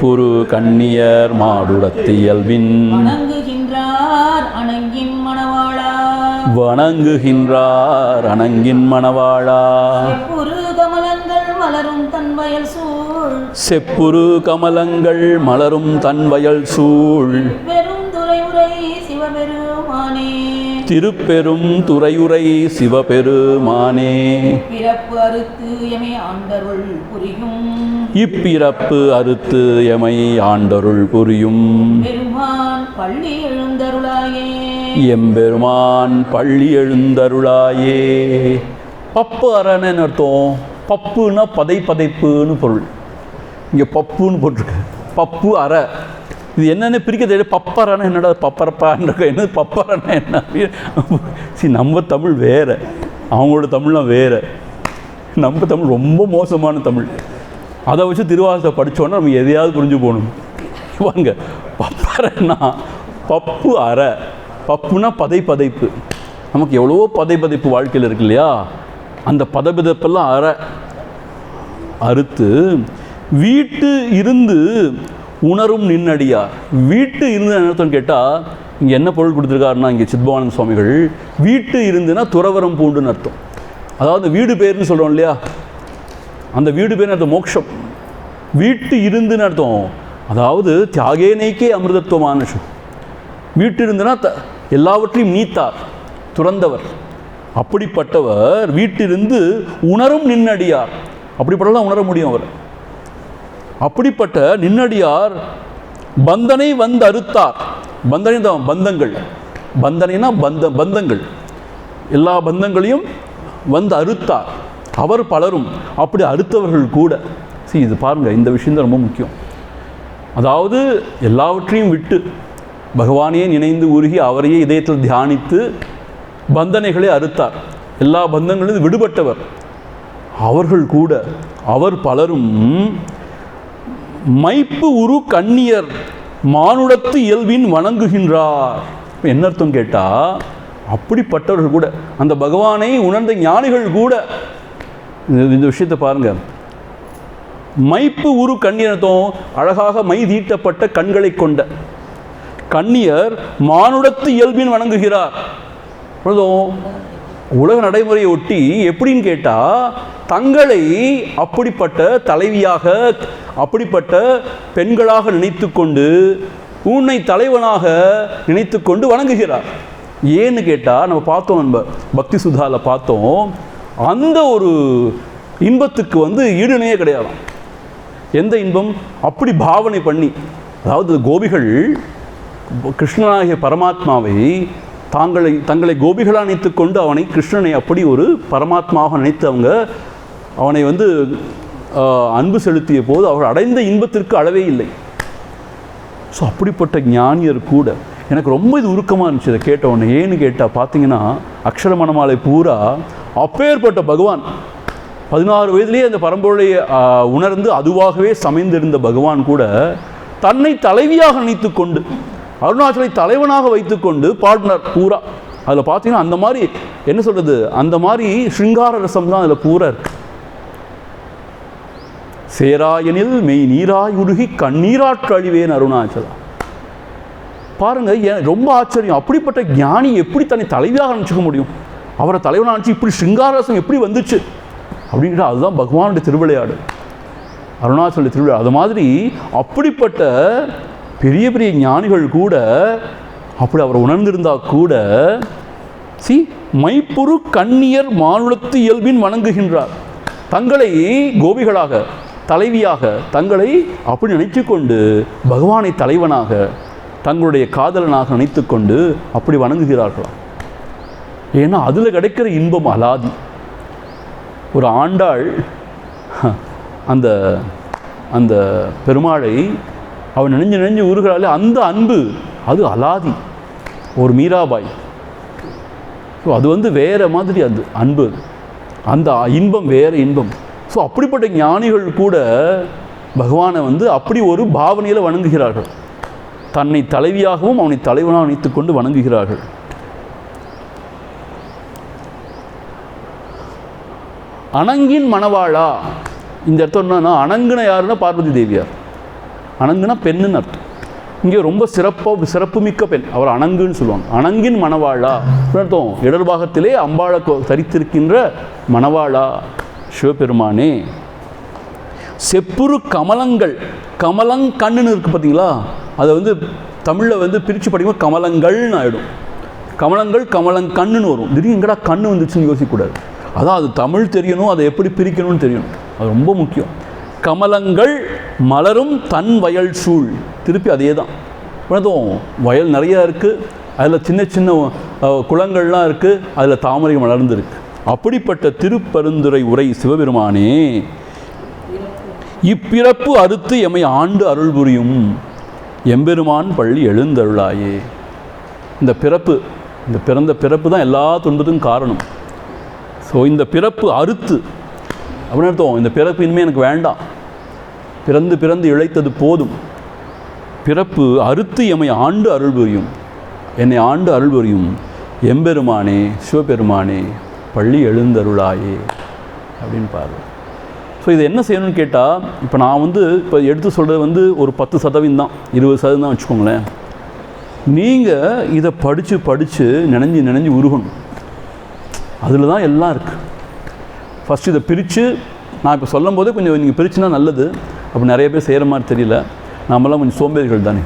புரு கண்ணியர் மாடுடத்து இயல்பின், வணங்குகின்றார் அணங்கின் மணவாளா, வணங்குகின்றார் அணங்கின் மணவாளா, செப்புரு கமலங்கள் மலரும் தன் வயல் சூழ், செப்புரு கமலங்கள் மலரும் தன் வயல் சூழ், பெரும் துறையுரை சிவபெருமானே, திருப்பெரும் துறையுரை சிவபெருமானே, பிறப்பு அறுத்து எமை ஆண்டருள் புரியும், இப்பிறப்பு அறுத்து எமை ஆண்டருள் புரியும், பெருமான் பள்ளி எழுந்தருளாயே, எம்பெருமான் பள்ளி எழுந்தருளாயே. பப்பு அரணன்னு அர்த்தம். பப்புன்னா பதைப்புன்னு பொருள். இங்கே பப்புன்னு போட்டிருக்கு, பப்பு அற. இது என்னென்ன பிரிக்க தெரியாது. பப்பரன்னா என்னடா, பப்பரப்பான்னு என்னது, பப்பரன்னா என்ன? நம்ம தமிழ் வேறு, அவங்களோட தமிழ்லாம் வேறு. நம்ம தமிழ் ரொம்ப மோசமான தமிழ். அதை வச்சு திருவாசகத்தை படித்தோன்னா நம்ம எதையாவது புரிஞ்சு போகணும். வாங்க, பப்பரன்னா பப்பு அற, பப்புனா பதைப்பு. நமக்கு எவ்வளவோ பதைப்பு வாழ்க்கையில் இருக்கு இல்லையா? அந்த பதைப்பெல்லாம் அறுத்து வீட்டு இருந்து உணரும் நின்னடியார். வீட்டு இருந்து என்ன கேட்டால், இங்கே என்ன பொருள் கொடுத்துருக்காருன்னா, இங்கே சித்பவானந்த சுவாமிகள் வீட்டு இருந்துன்னா துறவரம் பூண்டுன்னு அர்த்தம். அதாவது வீடு பேர்னு சொல்கிறோம் இல்லையா, அந்த வீடு பேர்னு அர்த்தம் மோட்சம். வீட்டு இருந்துன்னு அர்த்தம், அதாவது தியாகேனைக்கே அமிர்தத்துவமான வீட்டு இருந்துன்னா எல்லாவற்றையும் நீத்தார், துறந்தவர். அப்படிப்பட்டவர் வீட்டிலிருந்து உணரும் நின்னடியார். அப்படிப்பட்டதான் உணர முடியும் அவர். அப்படிப்பட்ட நின்னடியார் பந்தனை வந்து அறுத்தார். பந்தனை தான் பந்தங்கள், பந்தனைனா பந்தங்கள், எல்லா பந்தங்களையும் வந்து அறுத்தார் அவர் பலரும். அப்படி அறுத்தவர்கள் கூட இது பாருங்கள், இந்த விஷயம் தான் ரொம்ப முக்கியம். அதாவது எல்லாவற்றையும் விட்டு பகவானையே நினைந்து உருகி அவரையே இதயத்தில் தியானித்து பந்தனைகளை அறுத்தார். எல்லா பந்தங்களிலும் விடுபட்டவர் அவர்கள் கூட. அவர் பலரும் மைப்பு உரு கண்ணியர் மானுடத்து இயல்பின் வணங்குகின்றார். என்ன அர்த்தம் கேட்டால், அப்படிப்பட்டவர்கள் கூட, அந்த பகவானை உணர்ந்த ஞானிகள் கூட. இந்த விஷயத்தை பாருங்கள், மைப்பு உரு கண்ணியத்தும் அழகாக மை தீட்டப்பட்ட கண்களை கொண்ட கண்ணியர் மானுடத்து இயல்பின் வணங்குகிறார். உலக நடைமுறையை ஒட்டி எப்படின்னு கேட்டால், தங்களை அப்படிப்பட்ட தலைவியாக அப்படிப்பட்ட பெண்களாக நினைத்து கொண்டு உன்னை தலைவனாக நினைத்து கொண்டு வணங்குகிறார். ஏன்னு கேட்டால், நம்ம பார்த்தோம், நம்ம பக்தி சுதாவில் பார்த்தோம், அந்த ஒரு இன்பத்துக்கு ஈடுணையே கிடையாது. எந்த இன்பம்? அப்படி பாவனை பண்ணி, அதாவது கோபிகள் கிருஷ்ணனாகிய பரமாத்மாவை தங்களை கோபிகளாக நினைத்து கொண்டு அவனை கிருஷ்ணனை அப்படி ஒரு பரமாத்மாவாக நினைத்து அவனை அன்பு செலுத்திய போது அவர் அடைந்த இன்பத்திற்கு அளவே இல்லை. ஸோ அப்படிப்பட்ட ஞானியர் கூட எனக்கு ரொம்ப இது உருக்கமாக இருந்துச்சு இதை கேட்டவுடனே. ஏன்னு கேட்டால் பார்த்தீங்கன்னா, அக்ஷர மணமாலை பூரா அப்பேற்பட்ட பகவான் 16 வயதிலேயே அந்த பரம்பொருளை உணர்ந்து அதுவாகவே சமைந்திருந்த பகவான் கூட தன்னை தலைவியாக நினைத்து கொண்டு அருணாச்சலை தலைவனாக வைத்துக்கொண்டு பாடினார் பூரா. அதில் பார்த்தீங்கன்னா அந்த மாதிரி என்ன சொல்கிறது, அந்த மாதிரி ஸ்ருங்கார ரசம் தான் அதில் பூரா இருக்கு. சேராயனில் மெய் நீராய் உருகி கண்ணீராற்று அழிவேன் அருணாச்சலா. பாருங்க, ரொம்ப ஆச்சரியம். அப்படிப்பட்ட ஞானி எப்படி தன்னை தலைவியாக நினச்சிக்க முடியும்? அவரை தலைவனாக நினச்சி இப்படி ஸ்ருங்கார ரசம் எப்படி வந்துச்சு அப்படிங்கிற அதுதான் பகவானுடைய திருவிளையாடு, அருணாச்சல திருவிளையாடு. அது மாதிரி அப்படிப்பட்ட பெரிய பெரிய ஞானிகள் கூட அப்படி அவர் உணர்ந்திருந்தால் கூட மைப்புரு கண்ணியர் மானுடத்து இயல்பின் வணங்குகின்றார். தங்களை கோபிகளாக தலைவியாக தங்களை அப்படி நினைத்து கொண்டு பகவானை தலைவனாக தங்களுடைய காதலனாக நினைத்து கொண்டு அப்படி வணங்குகிறார்களாம். ஏன்னா அதில் கிடைக்கிற இன்பம் அலாதி. ஒரு ஆண்டாள் அந்த அந்த பெருமாளை அவன் நினைஞ்சு உருகிறாளே, அந்த அன்பு அது அலாதி. ஒரு மீராபாய், ஸோ அது வேறு மாதிரி அந்த அன்பு, அந்த இன்பம் வேறு இன்பம். ஸோ அப்படிப்பட்ட ஞானிகள் கூட பகவானை அப்படி ஒரு பாவனையில் வணங்குகிறார்கள். தன்னை தலைவியாகவும் அவனை தலைவனாக நினைத்து கொண்டு வணங்குகிறார்கள். அணங்கின் மணவாளா, இந்த அர்த்தம் என்னன்னா, அணங்குன யாருன்னா பார்வதி தேவியார். அணங்குனா பெண்ணுன்னு அர்த்தம். இங்கே ரொம்ப சிறப்புமிக்க பெண், அவர் அணங்குன்னு சொல்லுவாங்க. அணங்கின் மணவாளா அர்த்தம், இடர்பாகத்திலே அம்பாளை தரித்திருக்கின்ற மணவாளா சிவபெருமானே. செப்புரு கமலங்கள், கமலங்கண்ணுன்னு இருக்குது பார்த்தீங்களா, அதை தமிழில் பிரித்து படிக்கும்போது கமலங்கள்னு ஆகிடும். கமலங்கள் கமலங்கண்ணுன்னு வரும். திடீர்னு எங்கடா கண்ணு வந்துச்சுன்னு யோசிக்கக்கூடாது. அதான் அது தமிழ் தெரியணும், அதை எப்படி பிரிக்கணும்னு தெரியணும், அது ரொம்ப முக்கியம். கமலங்கள் மலரும் தன் வயல் சூழ், திருப்பி அதே தான். வயல் நிறையா இருக்குது, அதில் சின்ன சின்ன குளங்கள்லாம் இருக்குது, அதில் தாமரை மலர்ந்துருக்கு. அப்படிப்பட்ட திருப்பெருந்துறை உரை சிவபெருமானே, இப்பிறப்பு அறுத்து எமை ஆண்டு அருள் புரியும் எம்பெருமான் பள்ளி எழுந்தருளாயே. இந்த பிறந்த பிறப்பு தான் எல்லா துன்பத்துக்கும் காரணம். ஸோ இந்த பிறப்பு அறுத்து அப்படின்னு அர்த்தம், இந்த பிறப்பு இனிமேல் எனக்கு வேண்டாம், பிறந்து பிறந்து இழைத்தது போதும். பிறப்பு அறுத்து எமை ஆண்டு அருள் புரியும், என்னை ஆண்டு அருள் புரியும் எம்பெருமானே சிவபெருமானே பள்ளி எழுந்தருளாயே அப்படின்னு பாரு. ஸோ இது என்ன செய்யணும்னு கேட்டால், இப்போ நான் இப்போ எடுத்து சொல்கிறது ஒரு 10% தான், 20% தான் வச்சுக்கோங்களேன். நீங்கள் இதை படித்து நினைஞ்சு உருகணும். அதில் தான் எல்லாம் இருக்குது. ஃபஸ்ட்டு இதை பிரித்து நான் இப்போ சொல்லும் போதே கொஞ்சம் நீங்கள் பிரிச்சுனா நல்லது. அப்போ நிறைய பேர் செய்கிற மாதிரி தெரியல, நம்மளாம் கொஞ்சம் சோம்பேறிகள் தானே.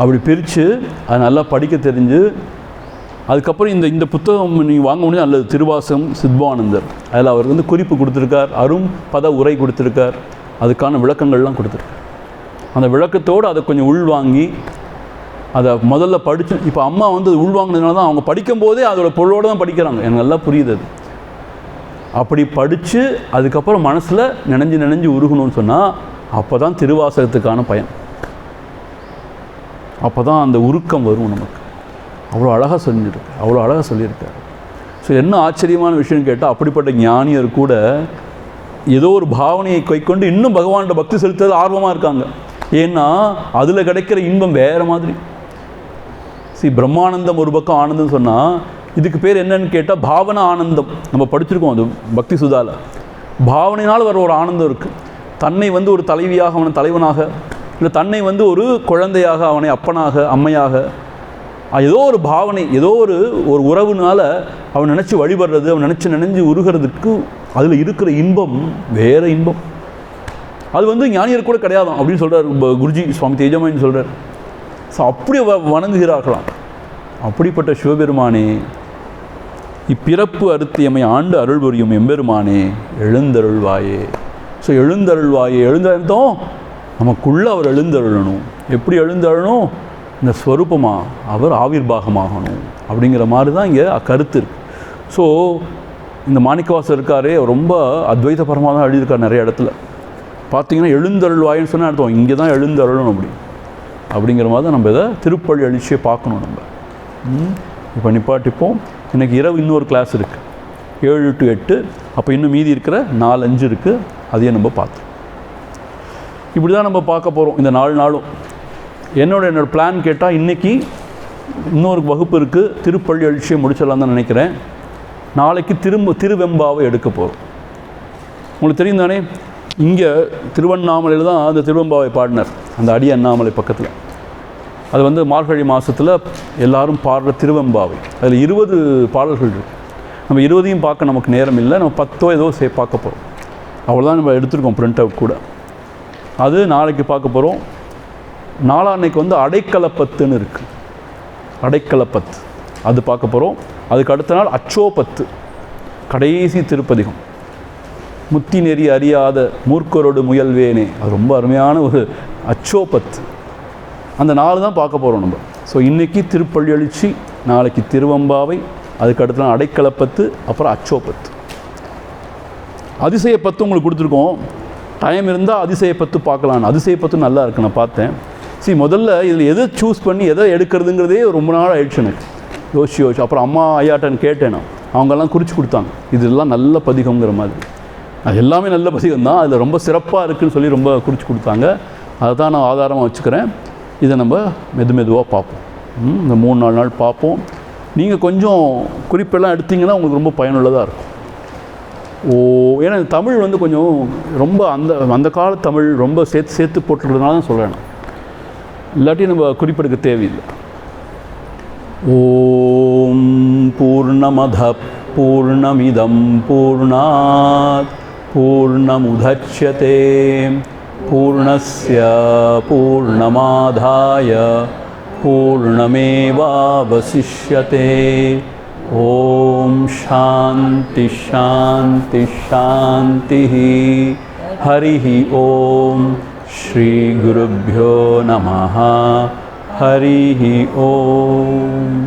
அப்படி பிரித்து அதை நல்லா படிக்க தெரிஞ்சு, அதுக்கப்புறம் இந்த புத்தகம் நீங்கள் வாங்க முடியாது நல்லது. திருவாசகம் சித்பானந்தர், அதில் அவர் குறிப்பு கொடுத்துருக்கார், அரும் பத உரை கொடுத்துருக்கார், அதுக்கான விளக்கங்கள்லாம் கொடுத்துருக்கார். அந்த விளக்கத்தோடு அதை கொஞ்சம் உள்வாங்கி அதை முதல்ல படித்து, இப்போ அம்மா உள்வாங்கினதுனால தான் அவங்க படிக்கும்போதே அதோட பொருளோடு தான் படிக்கிறாங்க, எனக்கு நல்லா புரியுது. அது அப்படி படித்து அதுக்கப்புறம் மனசில் நினைஞ்சு உருகணும்னு சொன்னால் அப்போ தான் திருவாசகத்துக்கான பயன், அப்போ தான் அந்த உருக்கம் வரும் நமக்கு. அவ்வளோ அழகாக சொல்லியிருக்கார். ஸோ என்ன ஆச்சரியமான விஷயம் கேட்டால், அப்படிப்பட்ட ஞானியர் கூட ஏதோ ஒரு பாவனையை கைக்கொண்டு இன்னும் பகவானோட பக்தி செலுத்துறது ஆர்வமாக இருக்காங்க. ஏன்னா அதில் கிடைக்கிற இன்பம் வேறு மாதிரி. பிரம்மானந்தம் ஒரு பக்கம் ஆனந்தம் சொன்னால், இதுக்கு பேர் என்னன்னு கேட்டால் பாவன ஆனந்தம். நம்ம படிச்சிருக்கோம் அது பக்தி சுதாவில். பாவனையினால் வர ஒரு ஆனந்தம் இருக்குது. தன்னை வந்து ஒரு தலைவியாக, அவனை தலைவனாக, இல்லை தன்னை வந்து ஒரு குழந்தையாக, அவனை அப்பனாக, அம்மையாக, ஏதோ ஒரு பாவனை, ஏதோ ஒரு உறவுனால அவன் நினச்சி வழிபடுறது, அவன் நினச்சி உருகிறதுக்கு அதில் இருக்கிற இன்பம் வேறு இன்பம். அது வந்து ஞானியர் கூட கிடையாதான் அப்படின்னு சொல்கிறார் குருஜி சுவாமி தேஜமாயின்னு சொல்கிறார். ஸோ அப்படி வணங்குகிறார்களாம். அப்படிப்பட்ட சிவபெருமானே, இப்பிறப்பு அறுத்தியமை ஆண்டு அருள் புரியும் எம்பெருமானே எழுந்தருள்வாயே. ஸோ எழுந்தருள்வாயே, எழுந்தருந்தோம் நமக்குள்ளே அவர் எழுந்தருளணும். எப்படி எழுந்தருளணும்? இந்த ஸ்வரூபமாக அவர் ஆவிர்வாகமாகணும் அப்படிங்கிற மாதிரி தான் இங்கே கருத்து இருக்குது. ஸோ இந்த மாணிக்கவாசர் இருக்காரே, ரொம்ப அத்வைதபரமாக தான் எழுதியிருக்கார். நிறைய இடத்துல பார்த்தீங்கன்னா எழுந்தருள்வாயின்னு சொன்னால் அர்த்தம் இங்கே தான் எழுந்தருளணும் அப்படிங்கிற மாதிரி தான் நம்ம இதை திருப்பள்ளி எழுச்சியை பார்க்கணும். நம்ம இப்போ நிப்பாட்டிப்போம். இன்றைக்கி இரவு இன்னொரு கிளாஸ் இருக்குது 7 to 8. அப்போ இன்னும் மீதி இருக்கிற 4-5 இருக்குது, அதையே நம்ம பார்த்தோம். இப்படி தான் நம்ம பார்க்க போகிறோம் இந்த 4 நாளும். என்னோட பிளான் கேட்டால் இன்றைக்கி இன்னொரு வகுப்பு இருக்குது, திருப்பள்ளி எழுச்சியை முடிச்சிடலாம் தான் நினைக்கிறேன். நாளைக்கு திருவெம்பாவை எடுக்க போகிறோம். உங்களுக்கு தெரியும் தானே, இங்கே திருவண்ணாமலையில் தான் அந்த திருவெம்பாவை பாடினார், அந்த அடி அண்ணாமலை பக்கத்தில். அது வந்து மார்கழி மாதத்தில் எல்லாரும் பாடுற திருவெம்பாவை. அதில் 20 பாடல்கள் இருக்குது. நம்ம 20ஐயும் பார்க்க நமக்கு நேரம் இல்லை. நம்ம 10 ஏதோ பார்க்க போகிறோம். அவ்வளோதான் நம்ம எடுத்துருக்கோம் பிரிண்ட் அவுட் கூட. அது நாளைக்கு பார்க்க போகிறோம். நாளான்னைக்கு வந்து அடைக்கலப்பத்துன்னு இருக்குது, அடைக்கலப்பத்து, அது பார்க்க போகிறோம். அதுக்கு அடுத்த நாள் அச்சோபத்து, கடைசி திருப்பதிகம். முத்தி நெறி அறியாத மூர்க்கரோடு முயல்வேனே, அது ரொம்ப அருமையான ஒரு அச்சோபத்து. அந்த 4 தான் பார்க்க போகிறோம் நம்ம. ஸோ இன்றைக்கி திருப்பள்ளி எழுச்சி, நாளைக்கு திருவெம்பாவை, அதுக்கு அடுத்த நாள் அடைக்கலப்பத்து, அப்புறம் அச்சோபத்து. அதிசயப்பத்து உங்களுக்கு கொடுத்துருக்கோம். டைம் இருந்தால் அதிசயப்பத்து பார்க்கலாம். அதிசயப்பத்து நல்லா இருக்குது, நான் பார்த்தேன். முதல்ல இதில் எதை சூஸ் பண்ணி எதை எடுக்கிறதுங்கிறதே ரொம்ப நாள் ஆயிடுச்சு எனக்கு. யோசிச்சு அப்புறம் அம்மா ஐயாட்டன்னு கேட்டேன். நான் அவங்கெல்லாம் குறித்து கொடுத்தாங்க, இதெல்லாம் நல்ல பதிகங்கிற மாதிரி. அது எல்லாமே நல்ல பதிகம் தான், அதில் ரொம்ப சிறப்பாக இருக்குதுன்னு சொல்லி ரொம்ப குறித்து கொடுத்தாங்க. அதை தான் நான் ஆதாரமாக வச்சுக்கிறேன். இதை நம்ம மெதுவாக பார்ப்போம். இந்த 3-4 நாள் பார்ப்போம். நீங்கள் கொஞ்சம் குறிப்பெல்லாம் எடுத்திங்கன்னா உங்களுக்கு ரொம்ப பயனுள்ளதாக இருக்கும். ஏன்னா தமிழ் வந்து கொஞ்சம் ரொம்ப அந்த கால தமிழ் ரொம்ப சேர்த்து போட்டுருக்கிறதுனால தான் சொல்கிறேன். இல்லாட்டி நம்ம குறிப்பெடுக்க தேவையில்லை. ஓம் பூர்ணமத பூர்ணமிதம் பூர்ணாத் பூர்ணமுதச்யதே பூர்ணஸ்ய பூர்ணமாதாய பூர்ணமேவாவசிஷ்யதே. ஓம் சாந்தி சாந்தி சாந்தி. ஹரிஹி ஓம். ஸ்ரீ குருப்யோ நமஹ. ஹரிஹி ஓம்.